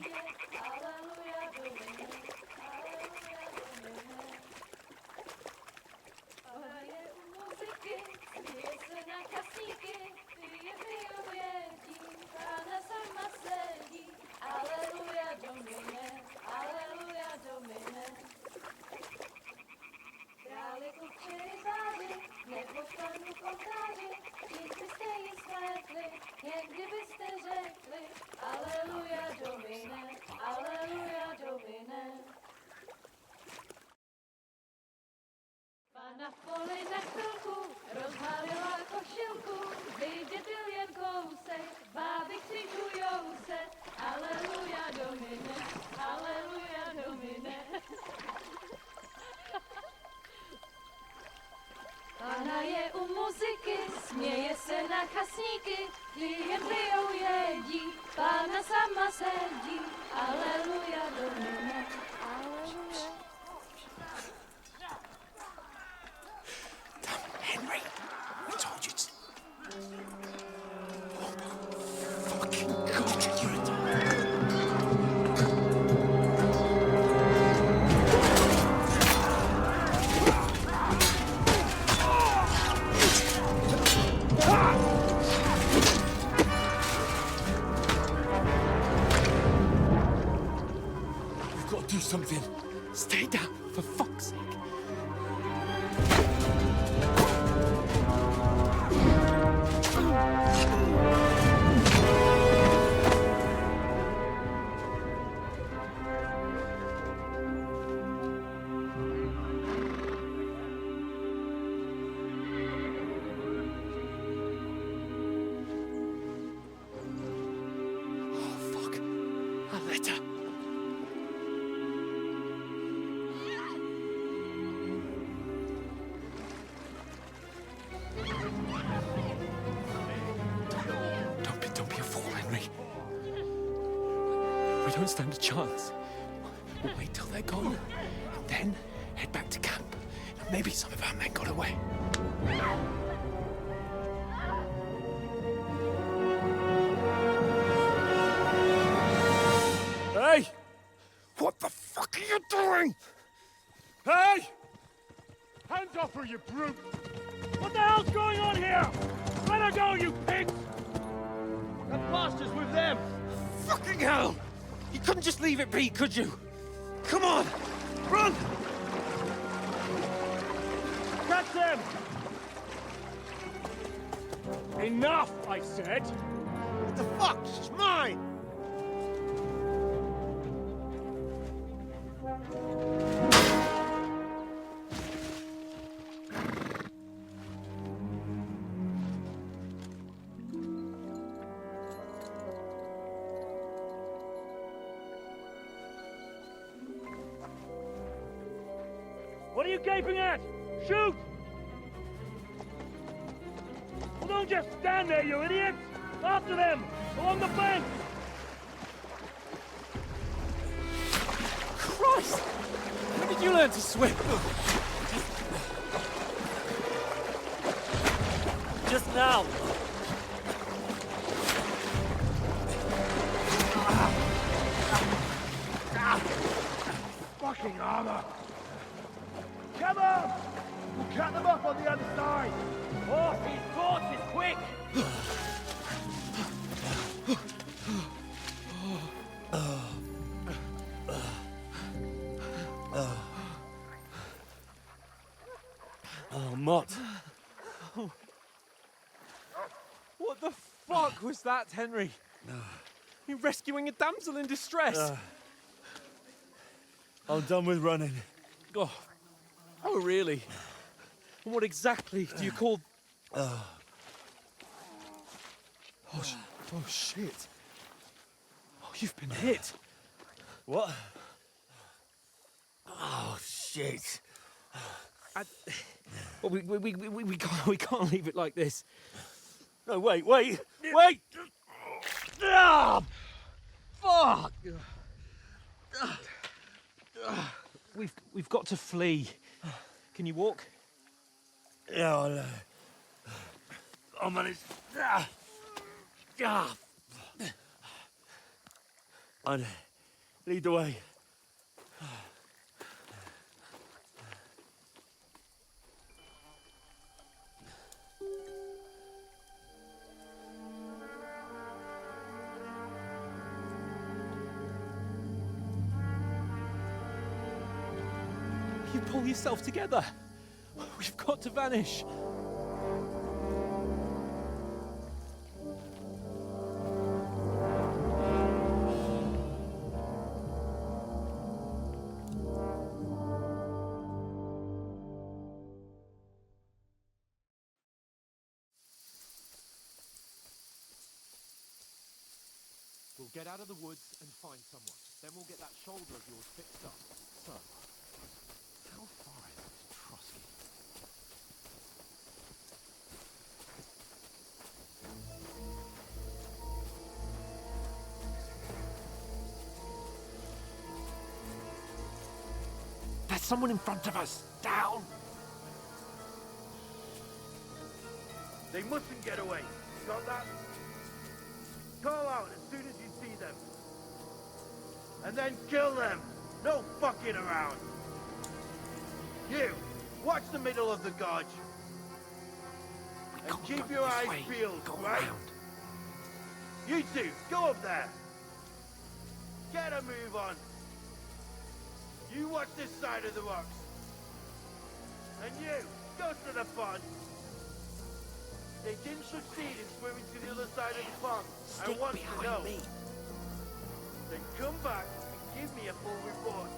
muziky, směje se na chasníky, ty jen pijou jedí, Pána sama sedí, aleluja do nebe, aleluja. Henry, I told you to... Oh, fucking God, you're a dog. We've got to do something. Stay down, for fuck's sake. Don't be a fool, Henry. We don't stand a chance. We'll wait till they're gone, and then head back to camp. Maybe some of our men got away. Hey! What the fuck are you doing? Hey! Hands off her, you brute! What the hell's going on here? Let her go, you pigs! That bastard's with them! Fucking hell! You couldn't just leave it be, could you? Come on! Run! Catch them! Enough, I said! What the fuck? She's mine! What are you gaping at? Shoot! Well, don't just stand there, you idiots! After them! Along the bank! Christ! When did you learn to swim? Just now! Fucking armor! Come on! We'll cut them off on the other side! Horses, quick! Oh, Mott. What the fuck was that, Henry? You're rescuing a damsel in distress. I'm done with running. Oh, really? And what exactly do you call... Oh, shit. Oh, you've been hit. What? Oh, shit. Well, we can't leave it like this. No, wait! Ah, fuck! We've got to flee. Can you walk? Yeah, I'll manage. I'd lead the way. You pull yourself together. We've got to vanish. We'll get out of the woods and find someone. Then we'll get that shoulder of yours fixed up. So, how far is this Trotsky? someone in front of us. Down! They mustn't get away. Got that? Call out as soon as you see them. And then kill them. No fucking around. You, watch the middle of the gorge. And keep your eyes peeled, right? You two, go up there. Get a move on. You watch this side of the rocks. And you, go to the pond. They didn't succeed in swimming to the other side of the pond. I want to know. Then come back and give me a full report.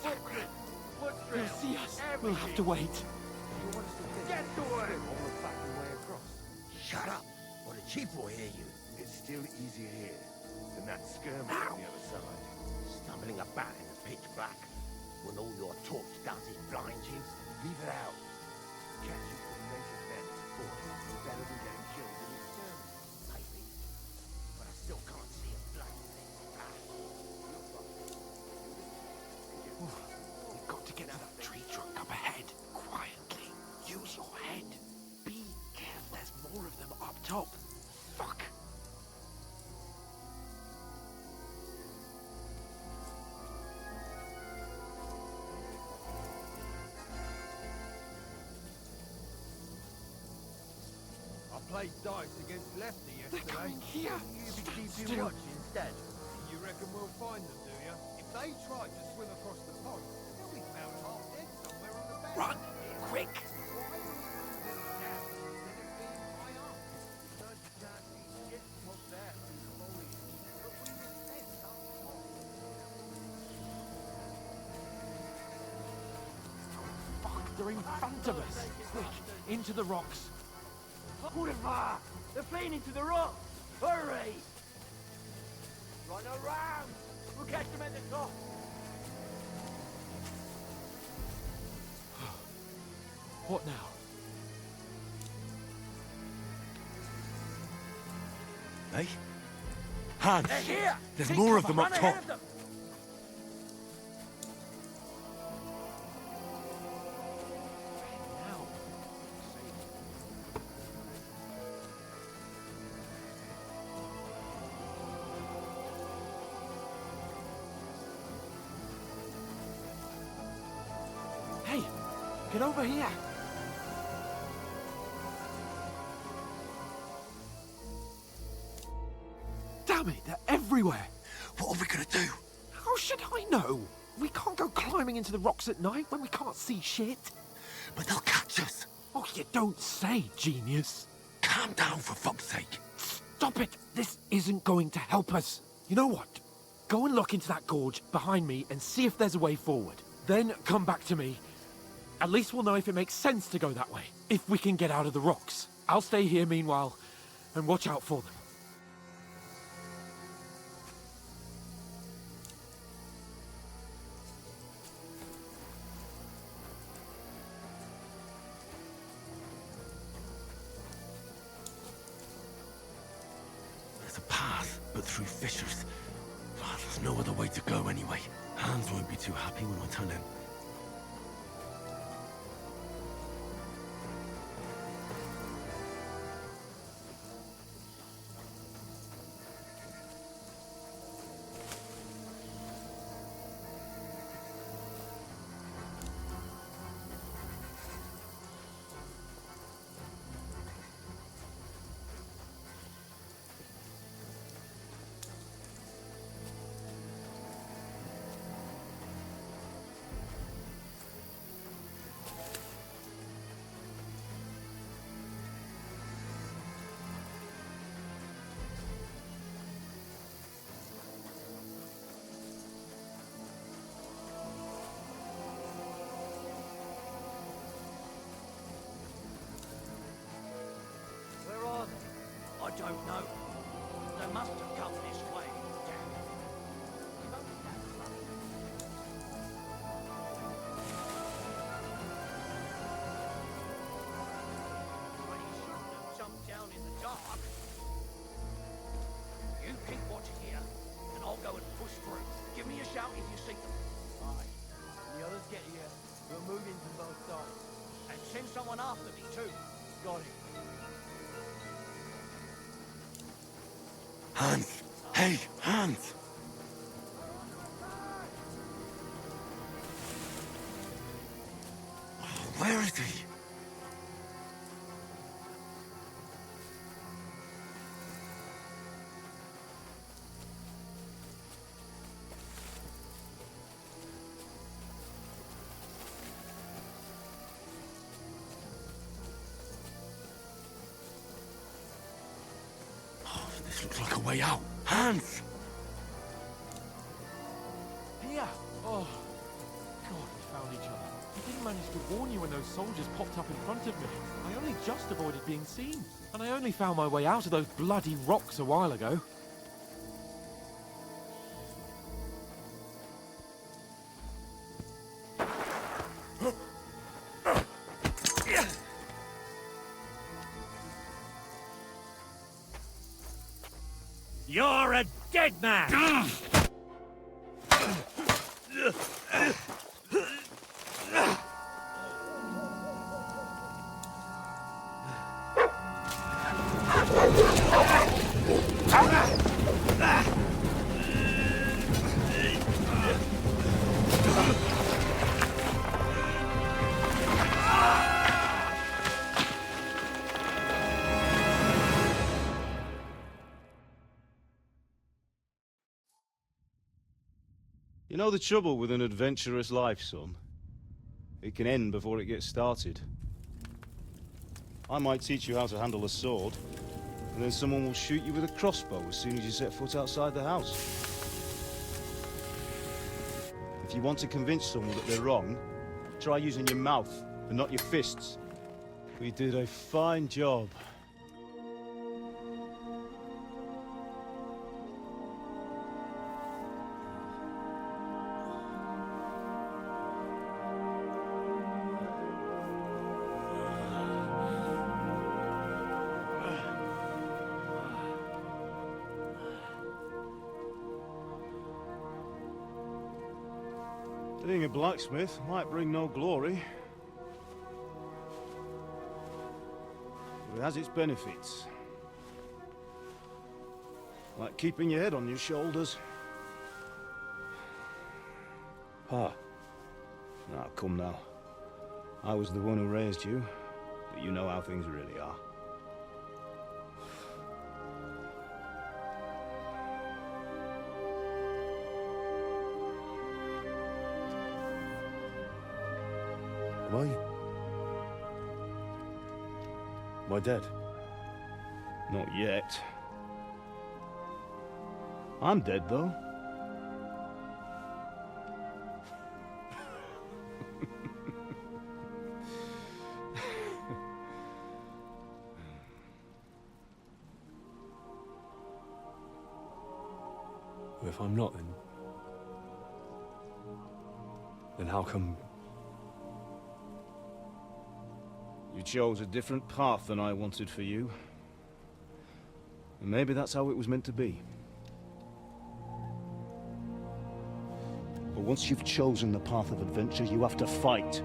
Footprints, foot They'll trails, see us. everything. We'll have to wait. Get to work. Shut up, or the chief will hear you. It's still easier here than that skirmish on the other side. Stumbling about in the pitch black, when all your torch does is blind you. Leave it out. Catching the naked men before is better than getting killed in the skirmish. Maybe, but I still can't see a bloody thing. We've got to get to that tree trunk up ahead. Quietly. Use your head. Be careful. There's more of them up top. Fuck. I played dice against Lefty yesterday. They're coming here. You be keeping Still. watch instead. You reckon we'll find them, do you? If they try to swim across the pond, they'll be found half dead somewhere on the bank. Run! Quick! Fuck, they're in front of us. Quick, into the rocks. Boulevard! They're fleeing into the rock! Hurry! Run around! We'll catch them at the top! What now? Hey? Hans! They're here! There's Take more of cover, them up run ahead top! of them. Hey, get over here. Damn it, they're everywhere. What are we gonna do? How should I know? We can't go climbing into the rocks at night when we can't see shit. But they'll catch us. Oh, you don't say, genius. Calm down, for fuck's sake. Stop it. This isn't going to help us. You know what? Go and look into that gorge behind me and see if there's a way forward. Then come back to me. At least we'll know if it makes sense to go that way. If we can get out of the rocks. I'll stay here meanwhile and watch out for them. There's a path, but through fissures. Oh, there's no other way to go anyway. Hans won't be too happy when I turn in. Where are they? I don't know. They must have come this way. Damn it. You've only done bloody- Well, you shouldn't have jumped down in the dark. You keep watching here, and I'll go and push through. Give me a shout if you see them. Aye. get here, we'll move in from both sides. And send someone after me, too. Got it. Hans! Hey, Hans! Where is he? This looks like a way out. Hans! Here! Oh, God, we found each other. I didn't manage to warn you when those soldiers popped up in front of me. I only just avoided being seen. And I only found my way out of those bloody rocks a while ago. You're a dead man! You know the trouble with an adventurous life, son? It can end before it gets started. I might teach you how to handle a sword, and then someone will shoot you with a crossbow as soon as you set foot outside the house. If you want to convince someone that they're wrong, try using your mouth and not your fists. We did a fine job. Being a blacksmith might bring no glory, but it has its benefits. Like keeping your head on your shoulders. Pa. Now, come now. I was the one who raised you, but you know how things really are. Am I dead? Not yet. I'm dead, though. Well, if I'm not, then how come... You chose a different path than I wanted for you. And maybe that's how it was meant to be. But once you've chosen the path of adventure, you have to fight.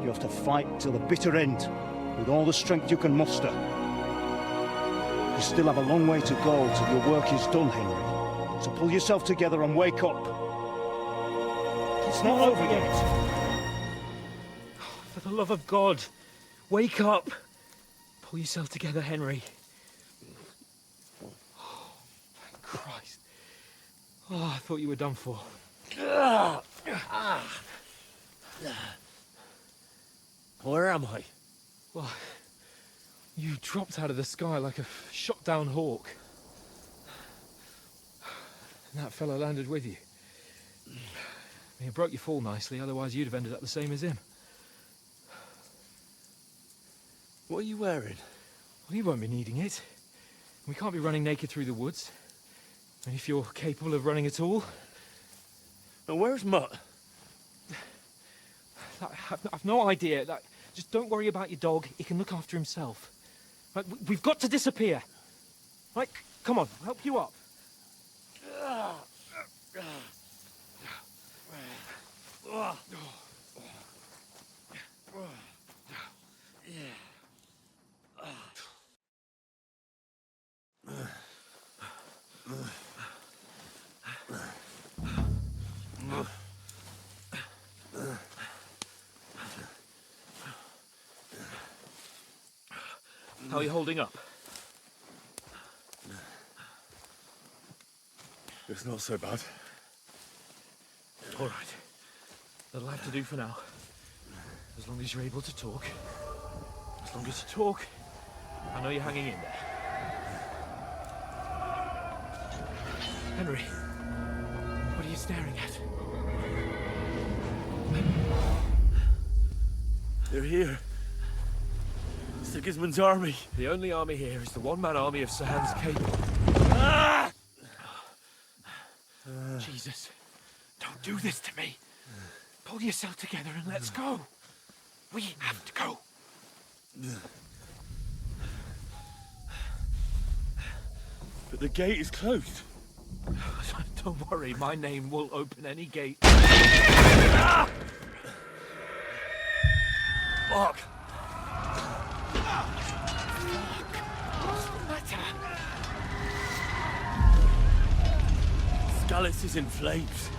You have to fight till the bitter end, with all the strength you can muster. You still have a long way to go till your work is done, Henry. So pull yourself together and wake up. It's not over yet. For the love of God, wake up! Pull yourself together, Henry. Oh, thank Christ. Oh, I thought you were done for. Where am I? Well, you dropped out of the sky like a shot-down hawk. And that fella landed with you. He broke your fall nicely, otherwise you'd have ended up the same as him. What are you wearing? Well, you won't be needing it. We can't be running naked through the woods. And if you're capable of running at all... And where's Mutt? I've no idea. Just don't worry about your dog. He can look after himself. We've got to disappear. Right, come on, I'll help you up. How are you holding up? It's not so bad. All right. That'll have to do for now. As long as you're able to talk. As long as you talk, I know you're hanging in there. Henry, what are you staring at? They're here. Sigismund's army. The only army here is the one-man army of Sir Hans Cable. Ah! Jesus, don't do this to me. Pull yourself together and let's go. We have to go. But the gate is closed. Don't worry, my name will open any gate. Fuck! What's the matter? Skalitz is in flames.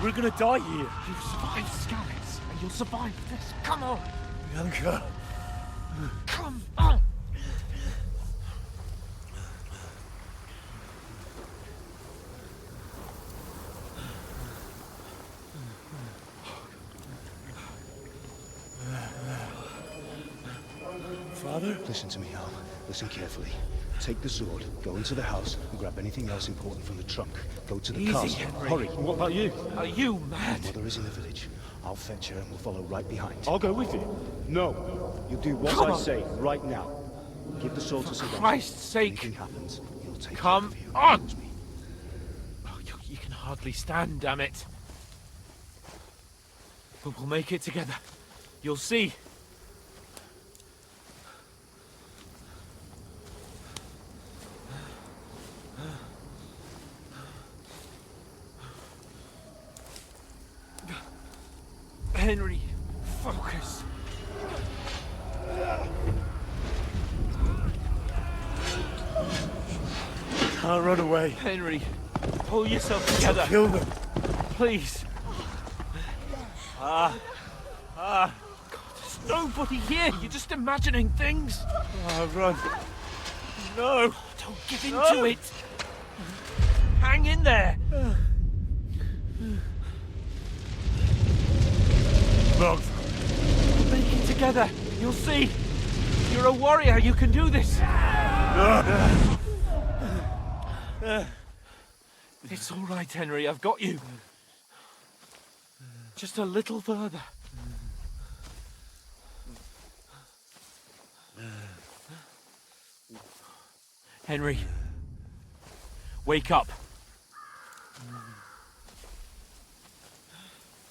We're gonna die here. You've survived Skalitz, and you'll survive this. Come on! Bianca. Come on! Father? Listen to me, Al. Listen carefully. Take the sword, go into the house, and grab anything else important from the trunk. Go to the Easy, castle. Henry. Hurry. What about you? Are you mad? Mother is in the village. I'll fetch her and we'll follow right behind. I'll go with you. No. You do what Come I on. say right now. Give the sword to For Sir Christ's sake! Anything happens, he'll take Come care of you. on! Promise me. Oh, you can hardly stand, damn it. But we'll make it together. You'll see. Henry, focus. Can't run away. Henry, pull yourself together. Kill them. Please. God, there's nobody here. You're just imagining things. Run. No. Don't give in to it. Hang in there. Mom. We'll make it together. You'll see. You're a warrior. You can do this. It's all right, Henry. I've got you. Just a little further. Henry, wake up.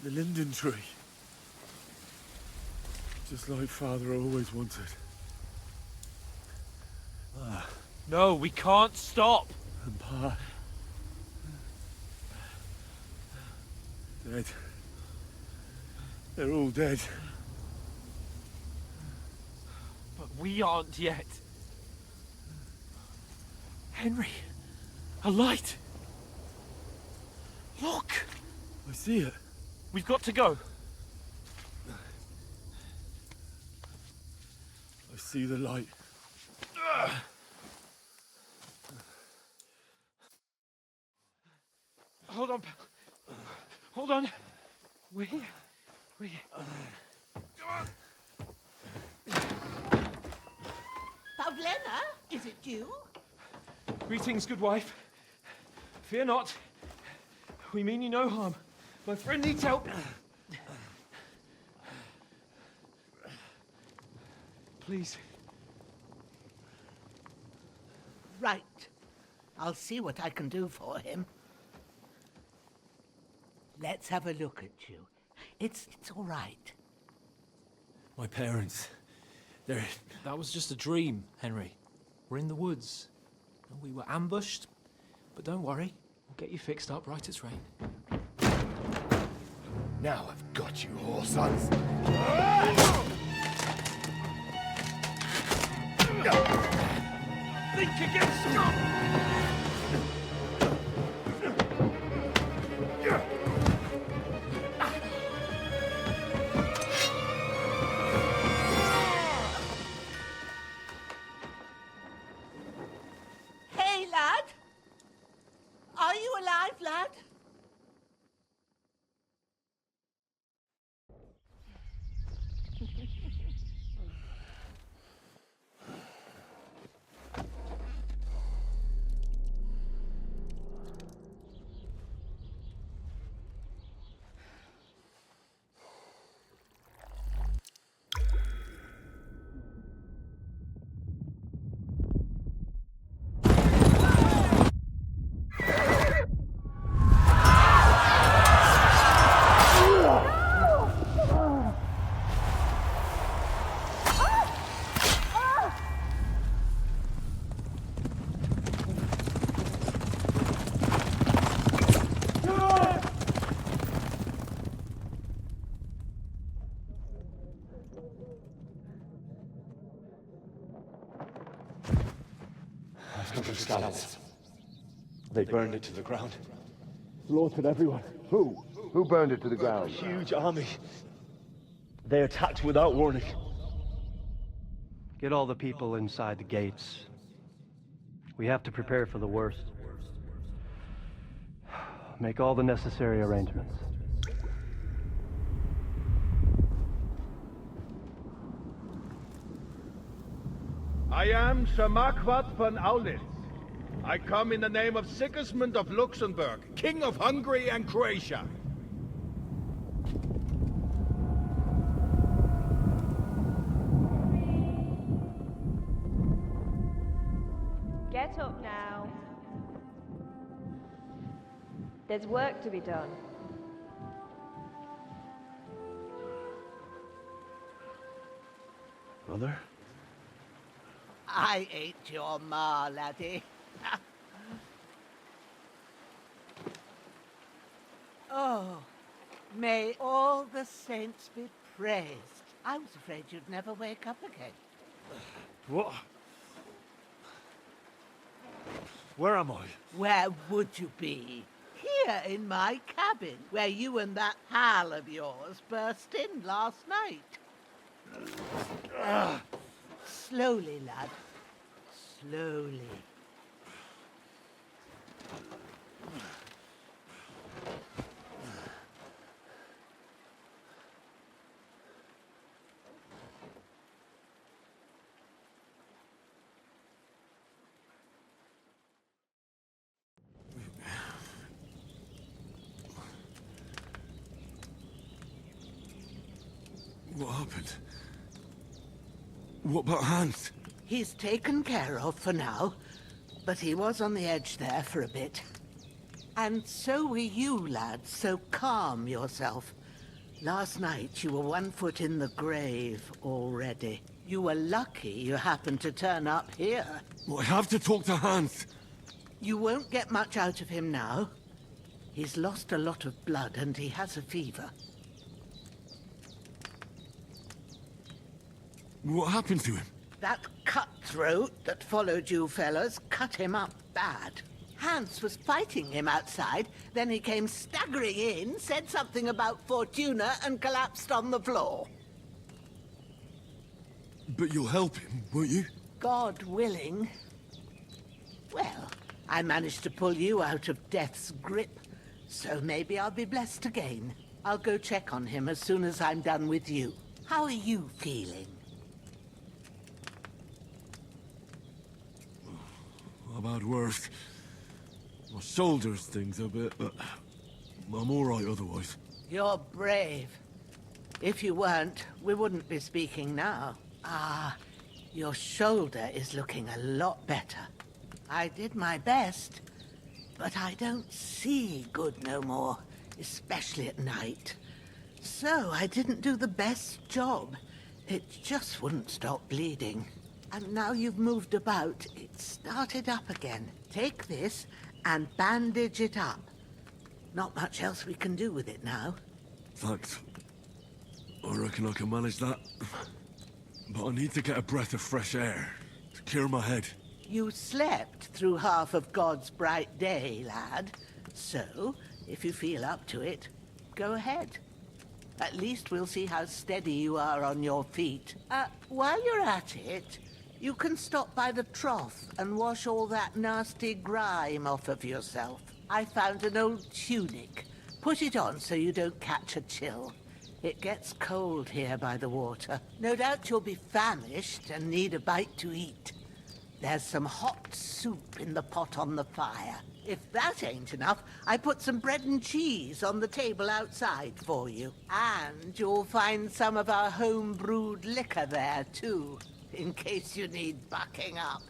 The linden tree. Just like Father always wanted. No, we can't stop. And Pa. Dead. They're all dead. But we aren't yet. Henry, a light. Look. I see it. We've got to go. I see the light. Hold on. Hold on. We're here. We're here. Pavlena, is it you? Greetings, good wife. Fear not. We mean you no harm. My friend needs help. Please. Right. I'll see what I can do for him. Let's have a look at you. It's all right. My parents. They're... That was just a dream, Henry. We're in the woods. And we were ambushed. But don't worry. We'll get you fixed up right as rain. Now I've got you, whore sons. Think again, scum! Hey, lad! Are you alive, lad? I've come from scouts. They burned it to the ground. Slaughtered everyone. Who? Who burned it to the ground? A huge army. They attacked without warning. Get all the people inside the gates. We have to prepare for the worst. Make all the necessary arrangements. I am Sir Marquardt von Aulitz. I come in the name of Sigismund of Luxembourg, King of Hungary and Croatia. Get up now. There's work to be done. Mother? I ain't your ma, laddie. Oh, may all the saints be praised. I was afraid you'd never wake up again. What? Where am I? Where would you be? Here in my cabin, where you and that pal of yours burst in last night. Slowly, lad. Slowly. What happened? What about Hans? He's taken care of for now, but he was on the edge there for a bit. And so were you, lad, so calm yourself. Last night you were 1 foot in the grave already. You were lucky you happened to turn up here. Well, I have to talk to Hans. You won't get much out of him now. He's lost a lot of blood and he has a fever. What happened to him? That cutthroat that followed you fellas cut him up bad. Hans was fighting him outside, then he came staggering in, said something about Fortuna, and collapsed on the floor. But you'll help him, won't you? God willing. Well, I managed to pull you out of death's grip, so maybe I'll be blessed again. I'll go check on him as soon as I'm done with you. How are you feeling? I've had worse. My shoulders stings a bit, but I'm all right otherwise. You're brave. If you weren't, we wouldn't be speaking now. Ah, your shoulder is looking a lot better. I did my best, but I don't see good no more, especially at night. So I didn't do the best job. It just wouldn't stop bleeding. And now you've moved about, it started up again. Take this and bandage it up. Not much else we can do with it now. Thanks. I reckon I can manage that. But I need to get a breath of fresh air to clear my head. You slept through half of God's bright day, lad. So, if you feel up to it, go ahead. At least we'll see how steady you are on your feet. While you're at it, you can stop by the trough and wash all that nasty grime off of yourself. I found an old tunic. Put it on so you don't catch a chill. It gets cold here by the water. No doubt you'll be famished and need a bite to eat. There's some hot soup in the pot on the fire. If that ain't enough, I put some bread and cheese on the table outside for you. And you'll find some of our home-brewed liquor there, too, in case you need bucking up.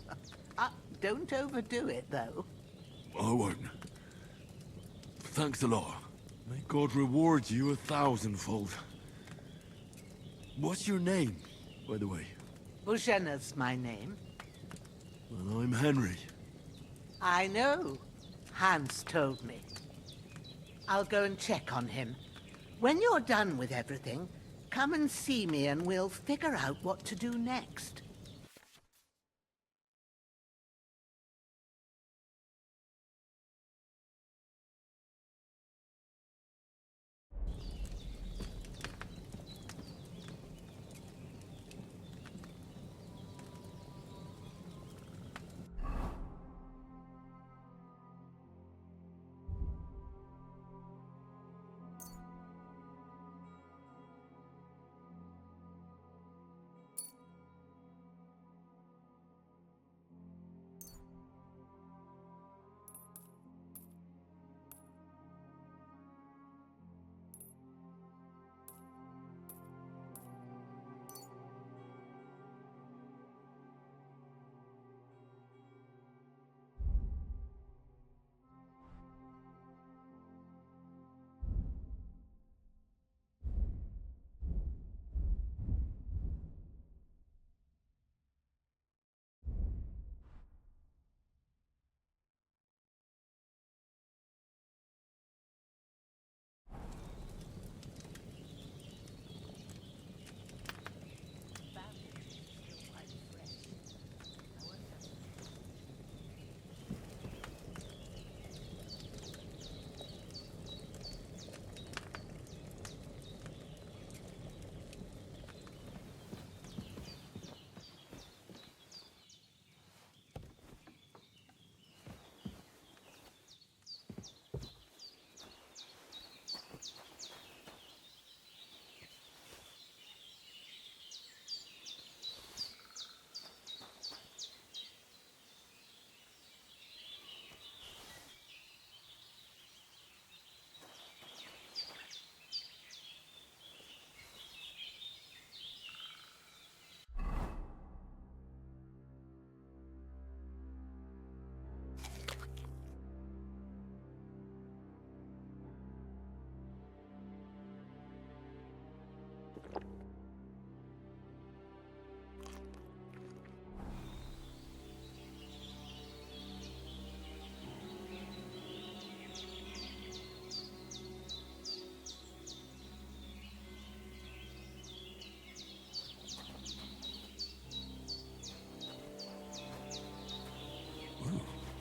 Don't overdo it, though. I won't. Thanks a lot. May God reward you 1,000-fold. What's your name, by the way? Bohemia's my name. Well, I'm Henry. I know. Hans told me. I'll go and check on him. When you're done with everything, come and see me and we'll figure out what to do next.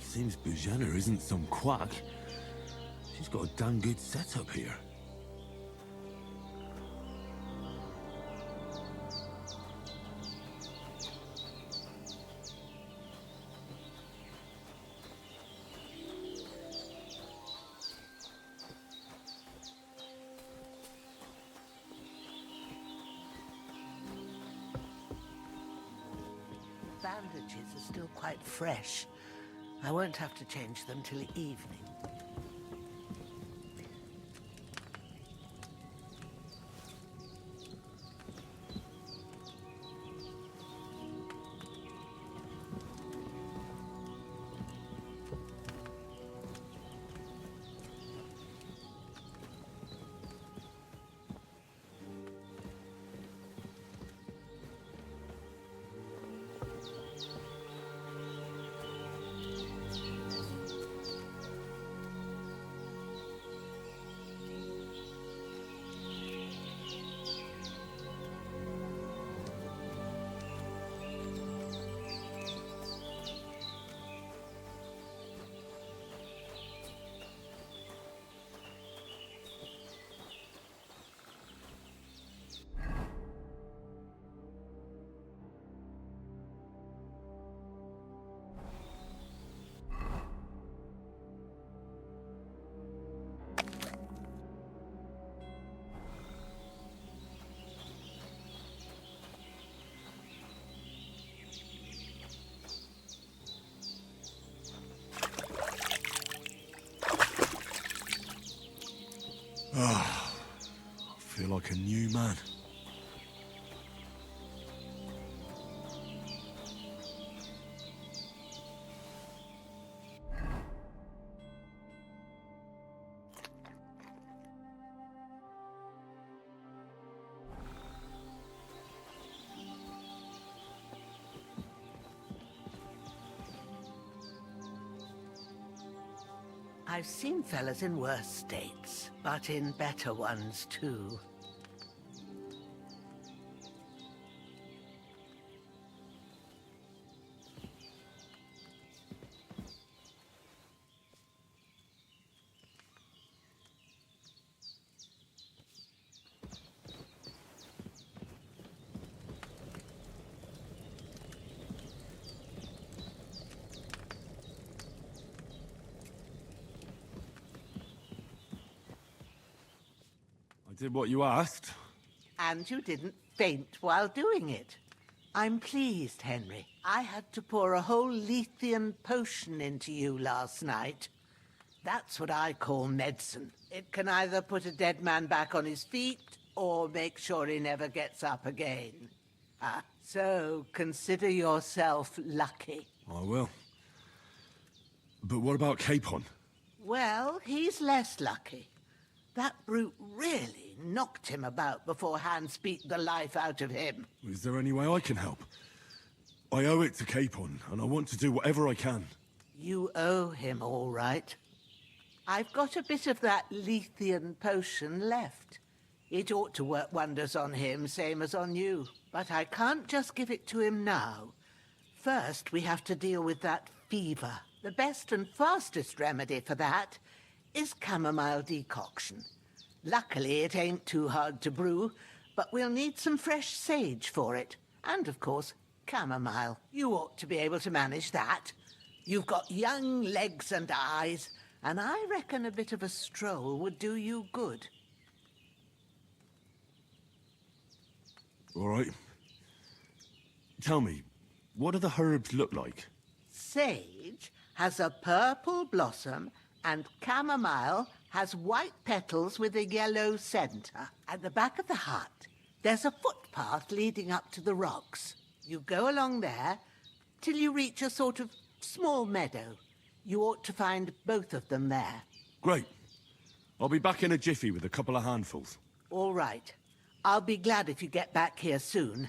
Seems Bohemia isn't some quack. She's got a damn good setup here. Bandages are still quite fresh. I won't have to change them till evening. Ah, I feel like a new man. I've seen fellas in worse states, but in better ones too. I did what you asked. And you didn't faint while doing it. I'm pleased, Henry. I had to pour a whole Lethean potion into you last night. That's what I call medicine. It can either put a dead man back on his feet or make sure he never gets up again. So consider yourself lucky. I will. But what about Capon? Well, he's less lucky. That brute really knocked him about before Hans beat the life out of him. Is there any way I can help? I owe it to Capon, and I want to do whatever I can. You owe him, all right. I've got a bit of that Lethean potion left. It ought to work wonders on him, same as on you. But I can't just give it to him now. First, we have to deal with that fever. The best and fastest remedy for that is chamomile decoction. Luckily, it ain't too hard to brew, but we'll need some fresh sage for it. And, of course, chamomile. You ought to be able to manage that. You've got young legs and eyes, and I reckon a bit of a stroll would do you good. All right. Tell me, what do the herbs look like? Sage has a purple blossom, and chamomile has white petals with a yellow center. At the back of the hut, there's a footpath leading up to the rocks. You go along there till you reach a sort of small meadow. You ought to find both of them there. Great. I'll be back in a jiffy with a couple of handfuls. All right. I'll be glad if you get back here soon.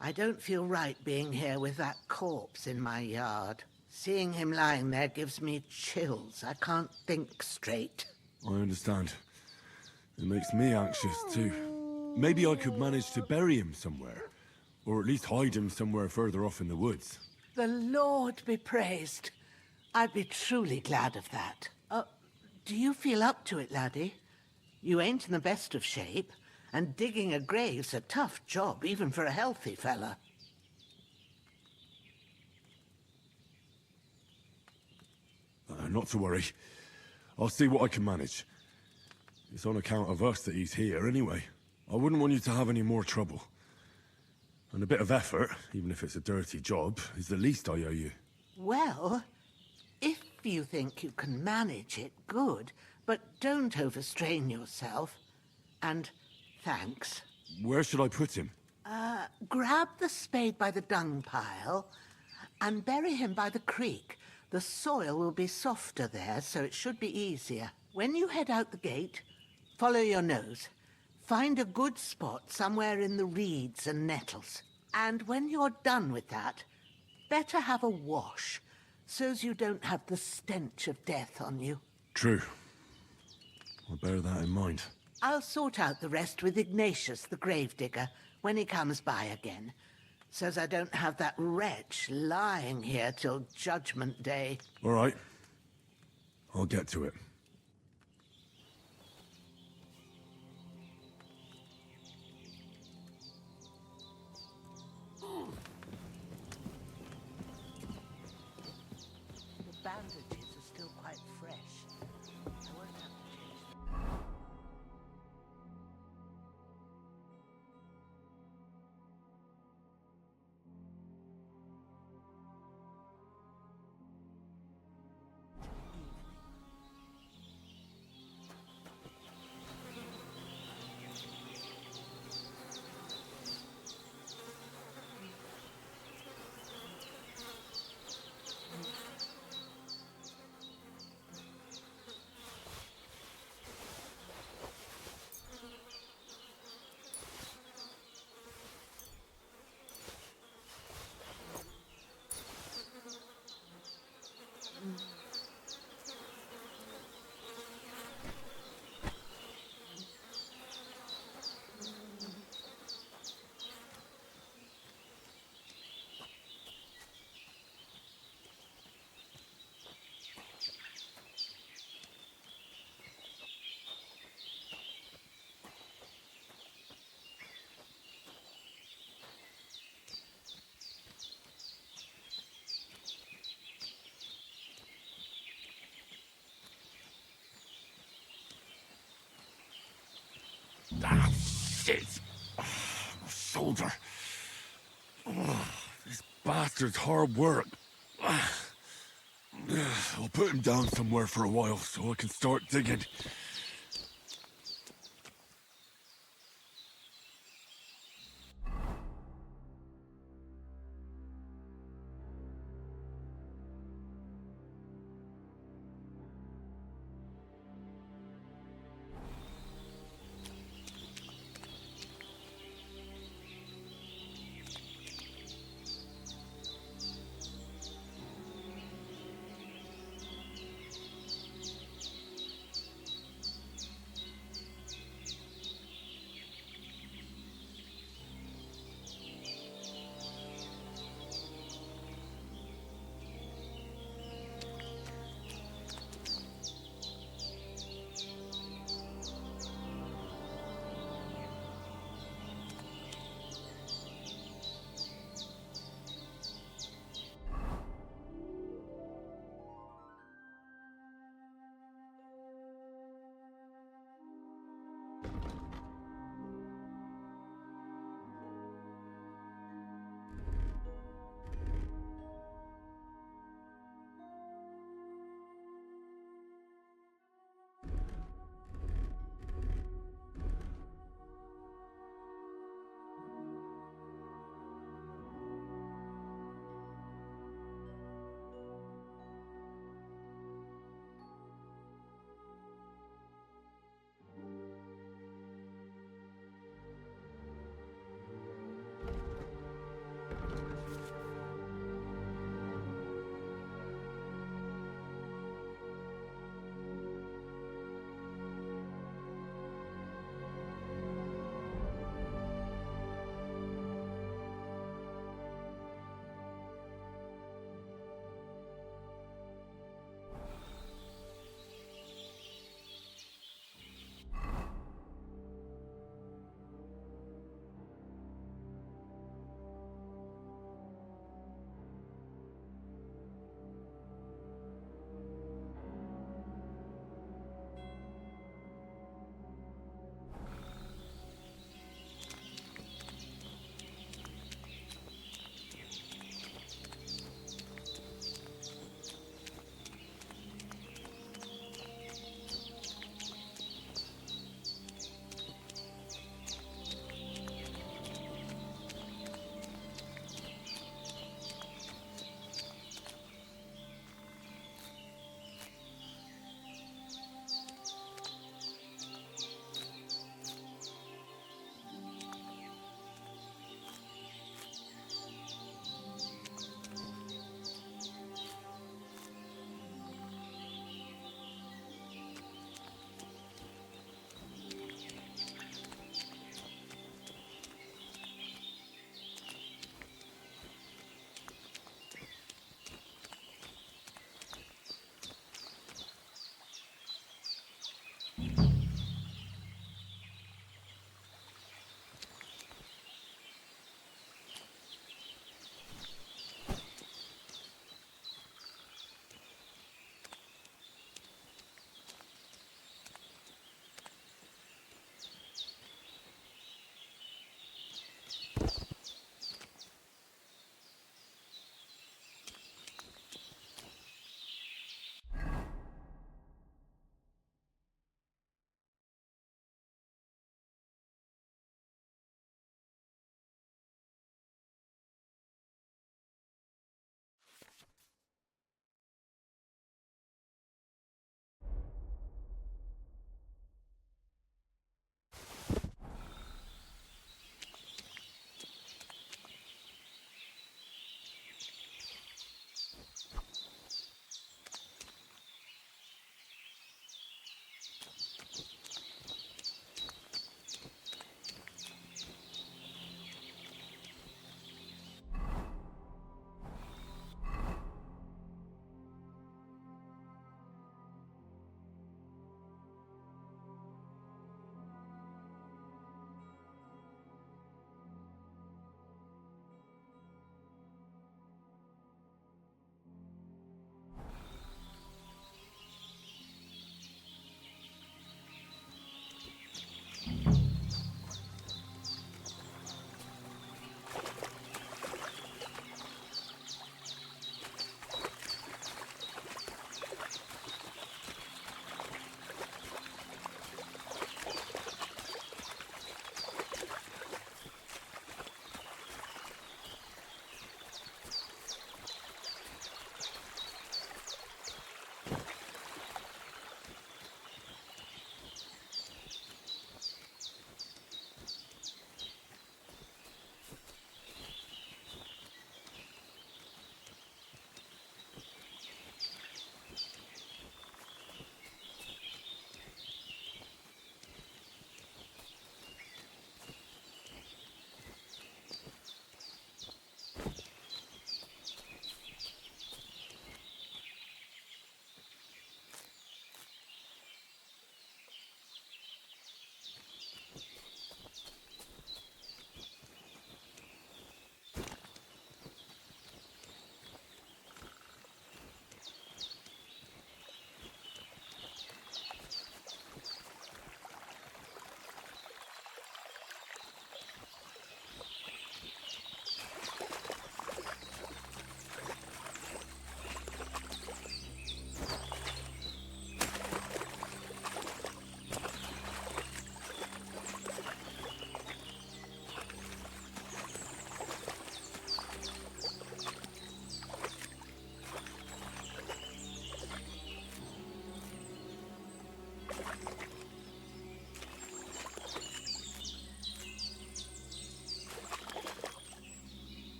I don't feel right being here with that corpse in my yard. Seeing him lying there gives me chills. I can't think straight. I understand. It makes me anxious, too. Maybe I could manage to bury him somewhere. Or at least hide him somewhere further off in the woods. The Lord be praised. I'd be truly glad of that. Do you feel up to it, laddie? You ain't in the best of shape, and digging a grave's a tough job, even for a healthy fella. Not to worry. I'll see what I can manage. It's on account of us that he's here, anyway. I wouldn't want you to have any more trouble. And a bit of effort, even if it's a dirty job, is the least I owe you. Well, if you think you can manage it, good. But don't overstrain yourself. And thanks. Where should I put him? Grab the spade by the dung pile and bury him by the creek. The soil will be softer there, so it should be easier. When you head out the gate, follow your nose. Find a good spot somewhere in the reeds and nettles. And when you're done with that, better have a wash, so's you don't have the stench of death on you. True. I'll bear that in mind. I'll sort out the rest with Ignatius, the gravedigger, when he comes by again, so's I don't have that wretch lying here till Judgment Day. All right. I'll get to it. The bandages are still quite fresh. I won't have to change them. Ah, shit! Oh, my shoulder. Oh, this bastard's hard work. I'll put him down somewhere for a while so I can start digging.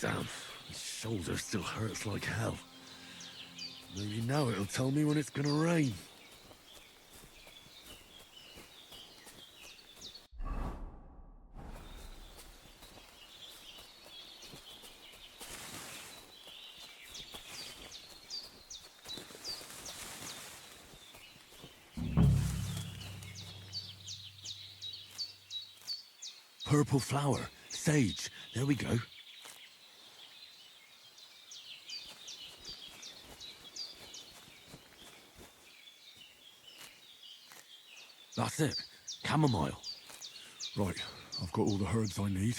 Damn, my shoulder still hurts like hell. Maybe now it'll tell me when it's gonna rain. Purple flower, sage, there we go. That's it. Chamomile. Right, I've got all the herbs I need.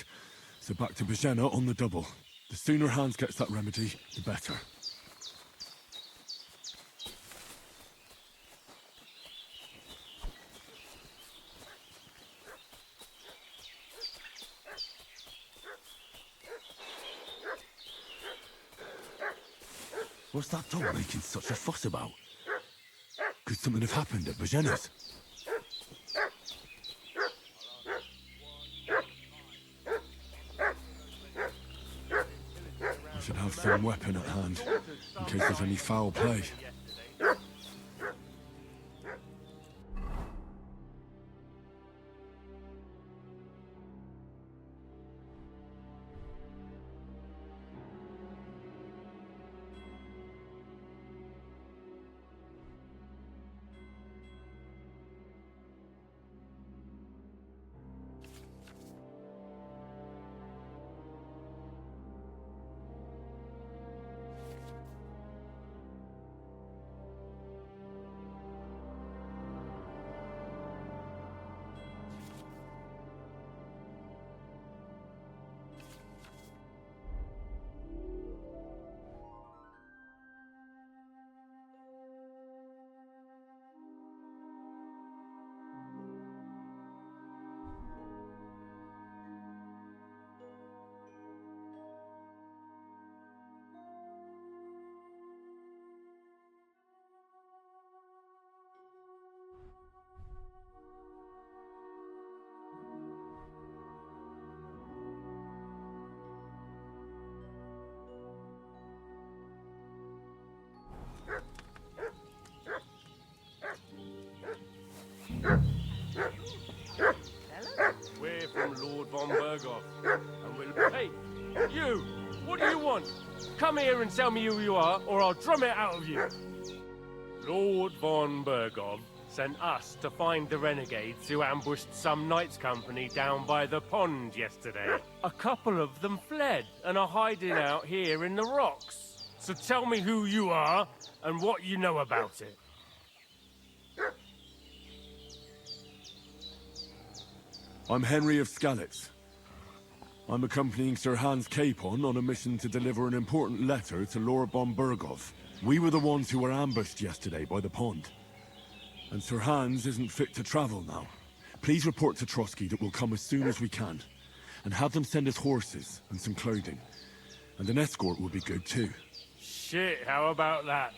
So back to Bohemia on the double. The sooner Hans gets that remedy, the better. What's that dog making such a fuss about? Could something have happened at Bohemia's? I should have some weapon at hand, in case there's any foul play. We're from Lord von Berghoff, and we'll... Hey, you! What do you want? Come here and tell me who you are, or I'll drum it out of you. Lord von Berghoff sent us to find the renegades who ambushed some knights' company down by the pond yesterday. A couple of them fled and are hiding out here in the rocks. So tell me who you are and what you know about it. I'm Henry of Skalitz. I'm accompanying Sir Hans Capon on a mission to deliver an important letter to Lord von Berghoff. We were the ones who were ambushed yesterday by the pond. And Sir Hans isn't fit to travel now. Please report to Trotsky that we'll come as soon as we can. And have them send us horses and some clothing. And an escort will be good too. Shit, how about that?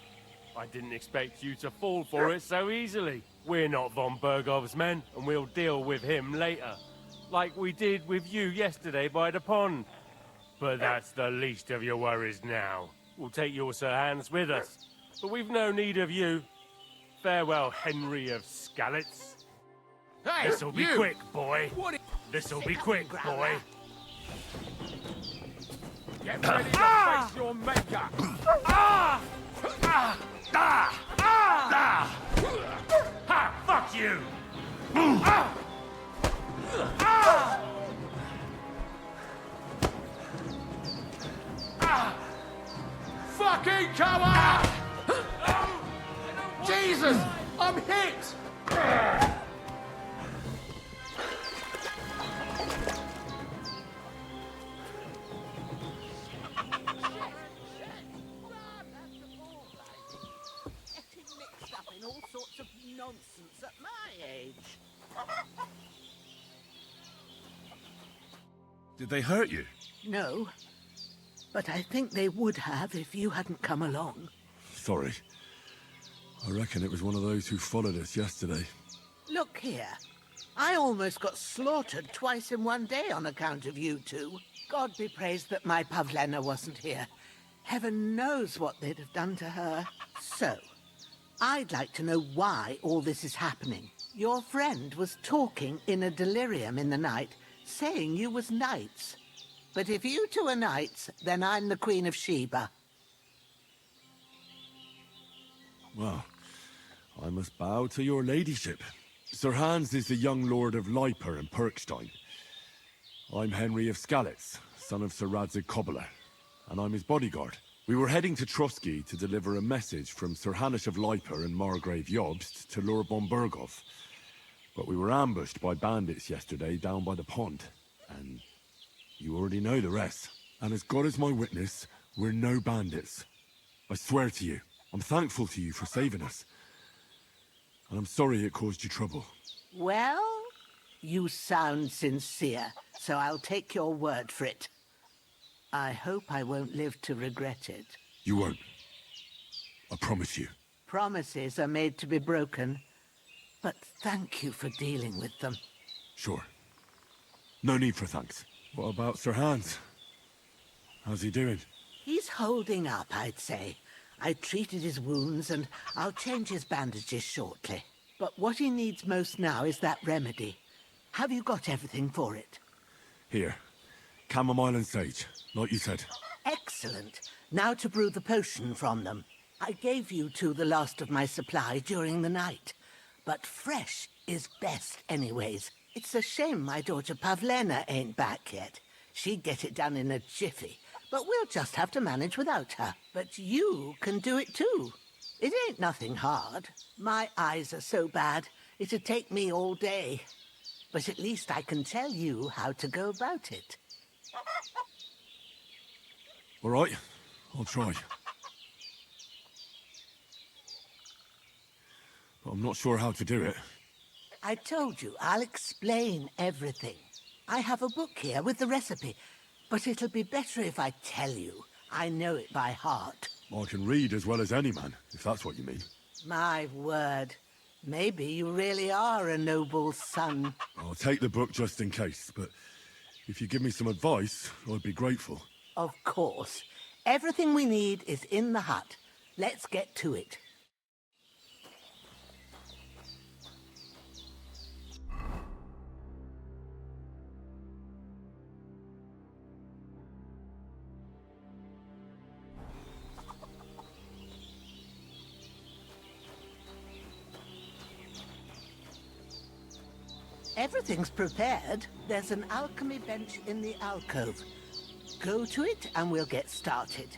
I didn't expect you to fall for it so easily. We're not von Berghoff's men, and we'll deal with him later. Like we did with you yesterday by the pond. But that's the least of your worries now. We'll take your Sir Hans with us. But we've no need of you. Farewell, Henry of Skalitz. Hey, This'll be you! quick, boy. This'll be quick, boy. Get ready to face your maker! Ha! Fuck you! Fucking coward! Jesus! I'm hit! Getting mixed up in all sorts of nonsense at my age. Did they hurt you? No, but I think they would have if you hadn't come along. Sorry. I reckon it was one of those who followed us yesterday. Look here. I almost got slaughtered twice in one day on account of you two. God be praised that my Pavlena wasn't here. Heaven knows what they'd have done to her. So, I'd like to know why all this is happening. Your friend was talking in a delirium in the night, saying you was knights. But if you two are knights, then I'm the Queen of Sheba. Well, I must bow to your ladyship. Sir Hans is the young lord of Leiper and Perkstein. I'm Henry of Skalitz, son of Sir Radzig Cobbler, and I'm his bodyguard. We were heading to Trotsky to deliver a message from Sir Hanush of Leiper and Margrave Jobst to Lord von Berghoff. But we were ambushed by bandits yesterday down by the pond, and you already know the rest. And as God is my witness, we're no bandits. I swear to you, I'm thankful to you for saving us. And I'm sorry it caused you trouble. Well, you sound sincere, so I'll take your word for it. I hope I won't live to regret it. You won't. I promise you. Promises are made to be broken, but thank you for dealing with them. Sure. No need for thanks. What about Sir Hans? How's he doing? He's holding up, I'd say. I treated his wounds, and I'll change his bandages shortly. But what he needs most now is that remedy. Have you got everything for it? Here. Chamomile and sage, like you said. Excellent. Now to brew the potion from them. I gave you two the last of my supply during the night. But fresh is best anyways. It's a shame my daughter Pavlena ain't back yet. She'd get it done in a jiffy. But we'll just have to manage without her. But you can do it too. It ain't nothing hard. My eyes are so bad, it'd take me all day. But at least I can tell you how to go about it. All right, I'll try. But I'm not sure how to do it. I told you, I'll explain everything. I have a book here with the recipe, but it'll be better if I tell you. I know it by heart. I can read as well as any man, if that's what you mean. My word. Maybe you really are a noble son. I'll take the book just in case, but if you give me some advice, I'd be grateful. Of course. Everything we need is in the hut. Let's get to it. Everything's prepared. There's an alchemy bench in the alcove. Go to it and we'll get started.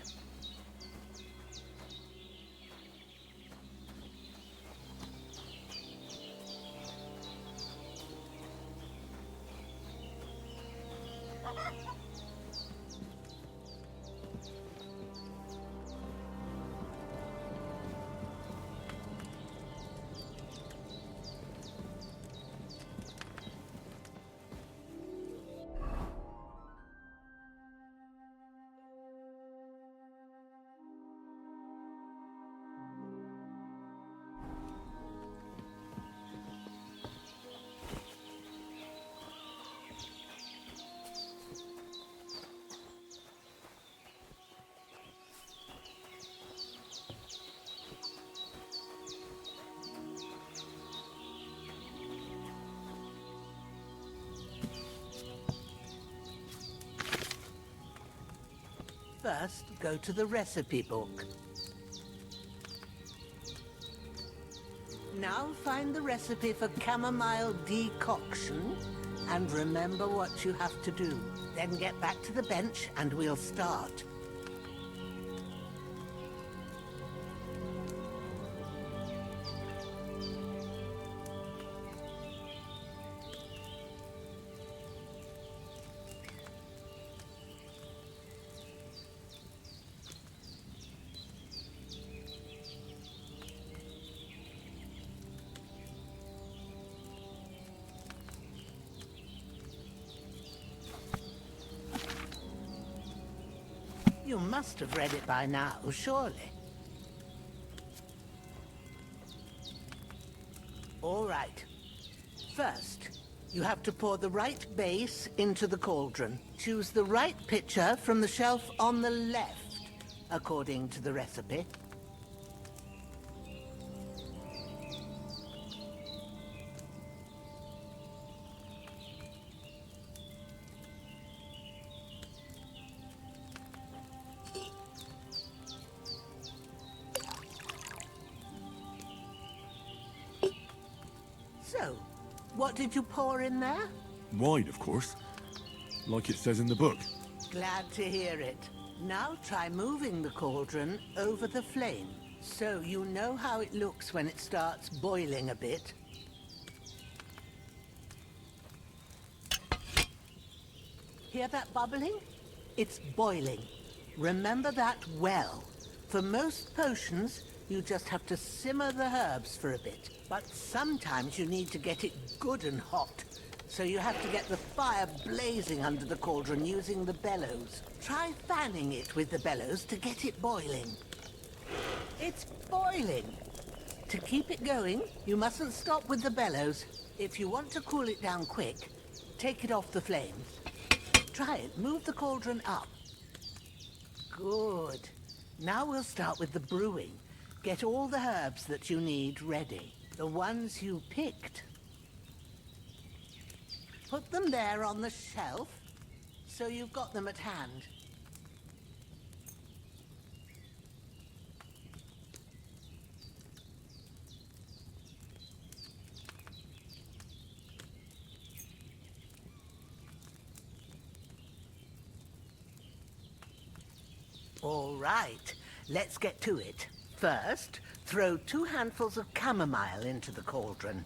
First, go to the recipe book. Now find the recipe for chamomile decoction and remember what you have to do. Then get back to the bench and we'll start. You must have read it by now, surely. All right. First, You have to pour the right base into the cauldron. Choose the right pitcher from the shelf on the left, according to the recipe. So, what did you pour in there? Wine, of course. Like it says in the book. Glad to hear it. Now try moving the cauldron over the flame, so you know how it looks when it starts boiling a bit. Hear that bubbling? It's boiling. Remember that well. For most potions, you just have to simmer the herbs for a bit. But sometimes you need to get it good and hot. So you have to get the fire blazing under the cauldron using the bellows. Try fanning it with the bellows to get it boiling. It's boiling. To keep it going, you mustn't stop with the bellows. If you want to cool it down quick, take it off the flames. Try it. Move the cauldron up. Good. Now we'll start with the brewing. Get all the herbs that you need ready. The ones you picked. Put them there on the shelf, so you've got them at hand. All right, let's get to it. First, throw 2 handfuls of chamomile into the cauldron.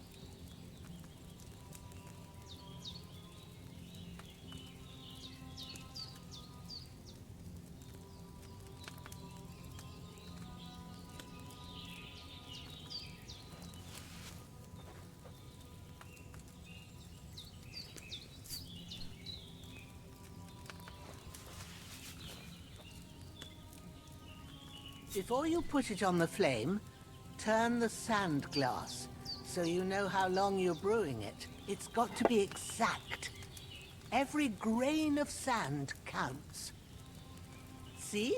Before you put it on the flame, turn the sand glass so you know how long you're brewing it. It's got to be exact. Every grain of sand counts. See?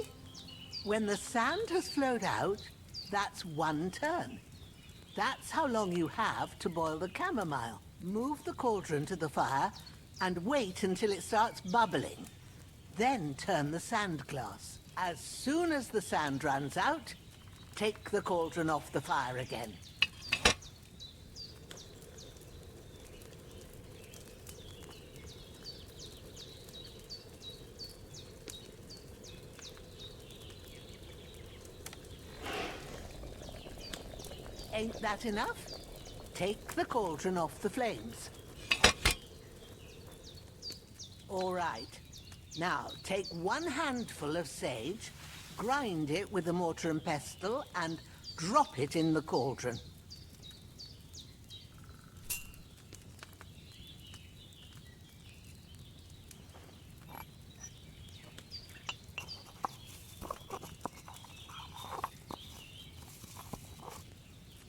When the sand has flowed out, that's 1 turn. That's how long you have to boil the chamomile. Move the cauldron to the fire and wait until it starts bubbling. Then turn the sand glass. As soon as the sand runs out, take the cauldron off the fire again. Ain't that enough? Take the cauldron off the flames. All right. Now, take 1 handful of sage, grind it with a mortar and pestle, and drop it in the cauldron.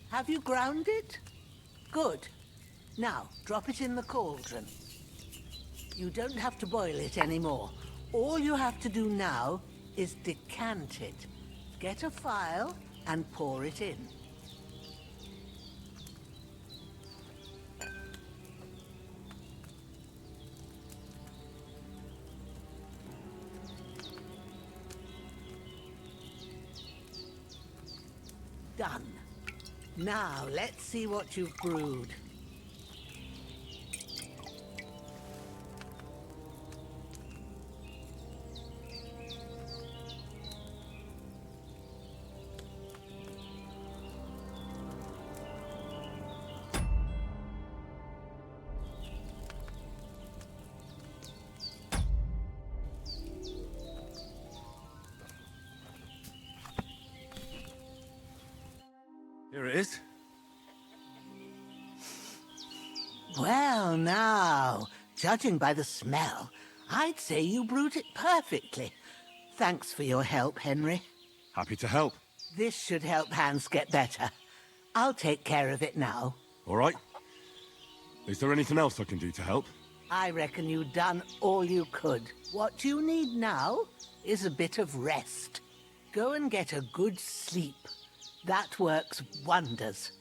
Have you ground it? Good. Now, drop it in the cauldron. You don't have to boil it anymore. All you have to do now is decant it. Get a phial and pour it in. Done. Now, let's see what you've brewed. Here it is. Well, now, judging by the smell, I'd say you brewed it perfectly. Thanks for your help, Henry. Happy to help. This should help Hans get better. I'll take care of it now. All right. Is there anything else I can do to help? I reckon you've done all you could. What you need now is a bit of rest. Go and get a good sleep. That works wonders.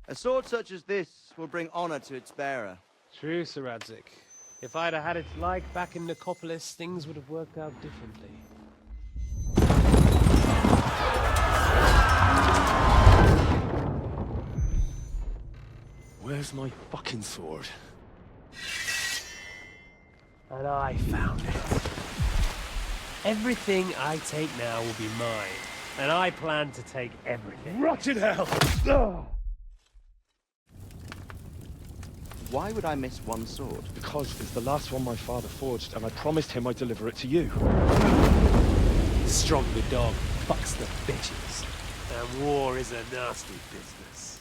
A sword such as this will bring honor to its bearer. True, Sir Radzik. If I'd have had its like back in Nicopolis, things would have worked out differently. Where's my fucking sword? And I found it. Everything I take now will be mine, and I plan to take everything. Rotted hell! Ugh. Why would I miss one sword? Because it's the last one my father forged, and I promised him I'd deliver it to you. Strong the dog, fucks the bitches. And war is a nasty business.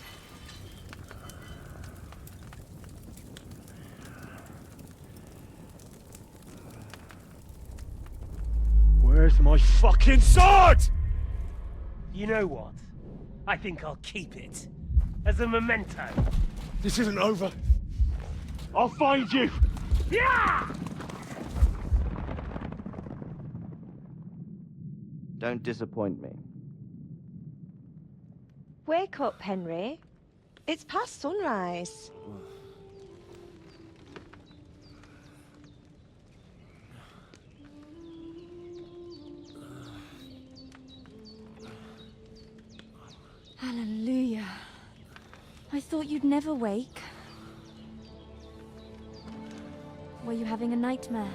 Where's my fucking sword? You know what? I think I'll keep it. As a memento. This isn't over. I'll find you! Yeah! Don't disappoint me. Wake up, Henry. It's past sunrise. Hallelujah. I thought you'd never wake. Were you having a nightmare?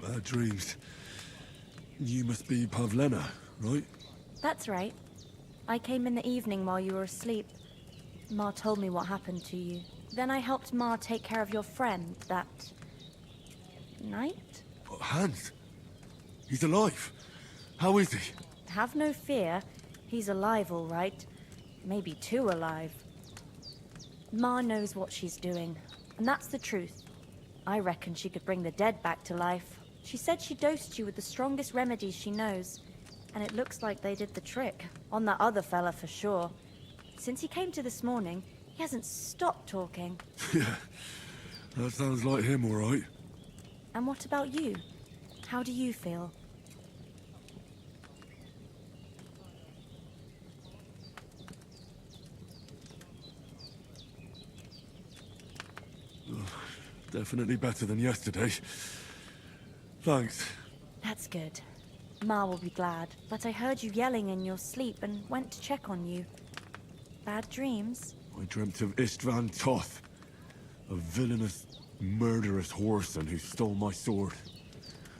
Bad dreams. You must be Pavlena, right? That's right. I came in the evening while you were asleep. Ma told me what happened to you. Then I helped Ma take care of your friend that night? Hans? He's alive. How is he? Have no fear. He's alive, all right. Maybe too alive. Ma knows what she's doing, and that's the truth. I reckon she could bring the dead back to life. She said she dosed you with the strongest remedies she knows, and it looks like they did the trick. On that other fella for sure. Since he came to this morning, he hasn't stopped talking. Yeah, that sounds like him, all right. And what about you? How do you feel? Definitely better than yesterday. Thanks. That's good. Ma will be glad, but I heard you yelling in your sleep and went to check on you. Bad dreams? I dreamt of Istvan Toth, a villainous, murderous whoreson who stole my sword.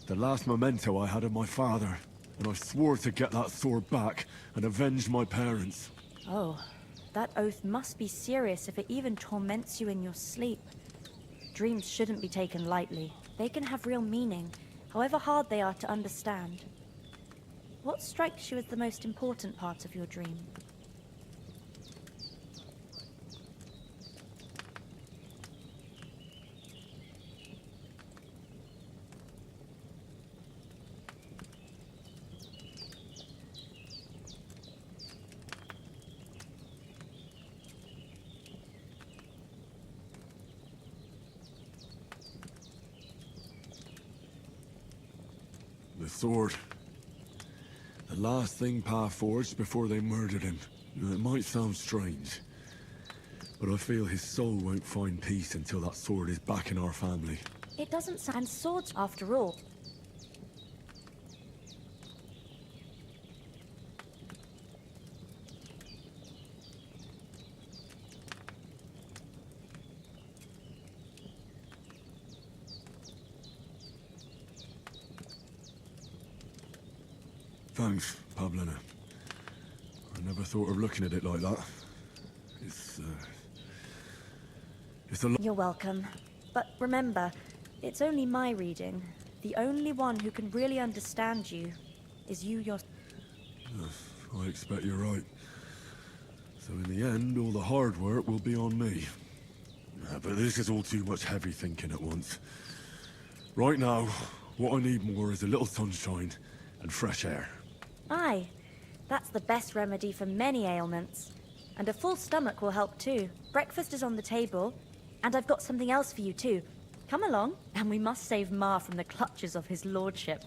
The last memento I had of my father, and I swore to get that sword back and avenge my parents. Oh, that oath must be serious if it even torments you in your sleep. Dreams shouldn't be taken lightly. They can have real meaning, however hard they are to understand. What strikes you as the most important part of your dream? The sword. The last thing Pa forged before they murdered him. Now, it might sound strange, but I feel his soul won't find peace until that sword is back in our family. It doesn't sound swords after all. Thanks, Pavlina. I never thought of looking at it like that. It's a lot. You're welcome. But remember, it's only my reading. The only one who can really understand you is you yourself. I expect you're right. So in the end, all the hard work will be on me. But this is all too much heavy thinking at once. Right now, what I need more is a little sunshine and fresh air. Aye, that's the best remedy for many ailments. And a full stomach will help too. Breakfast is on the table, and I've got something else for you too. Come along, and we must save Ma from the clutches of his lordship.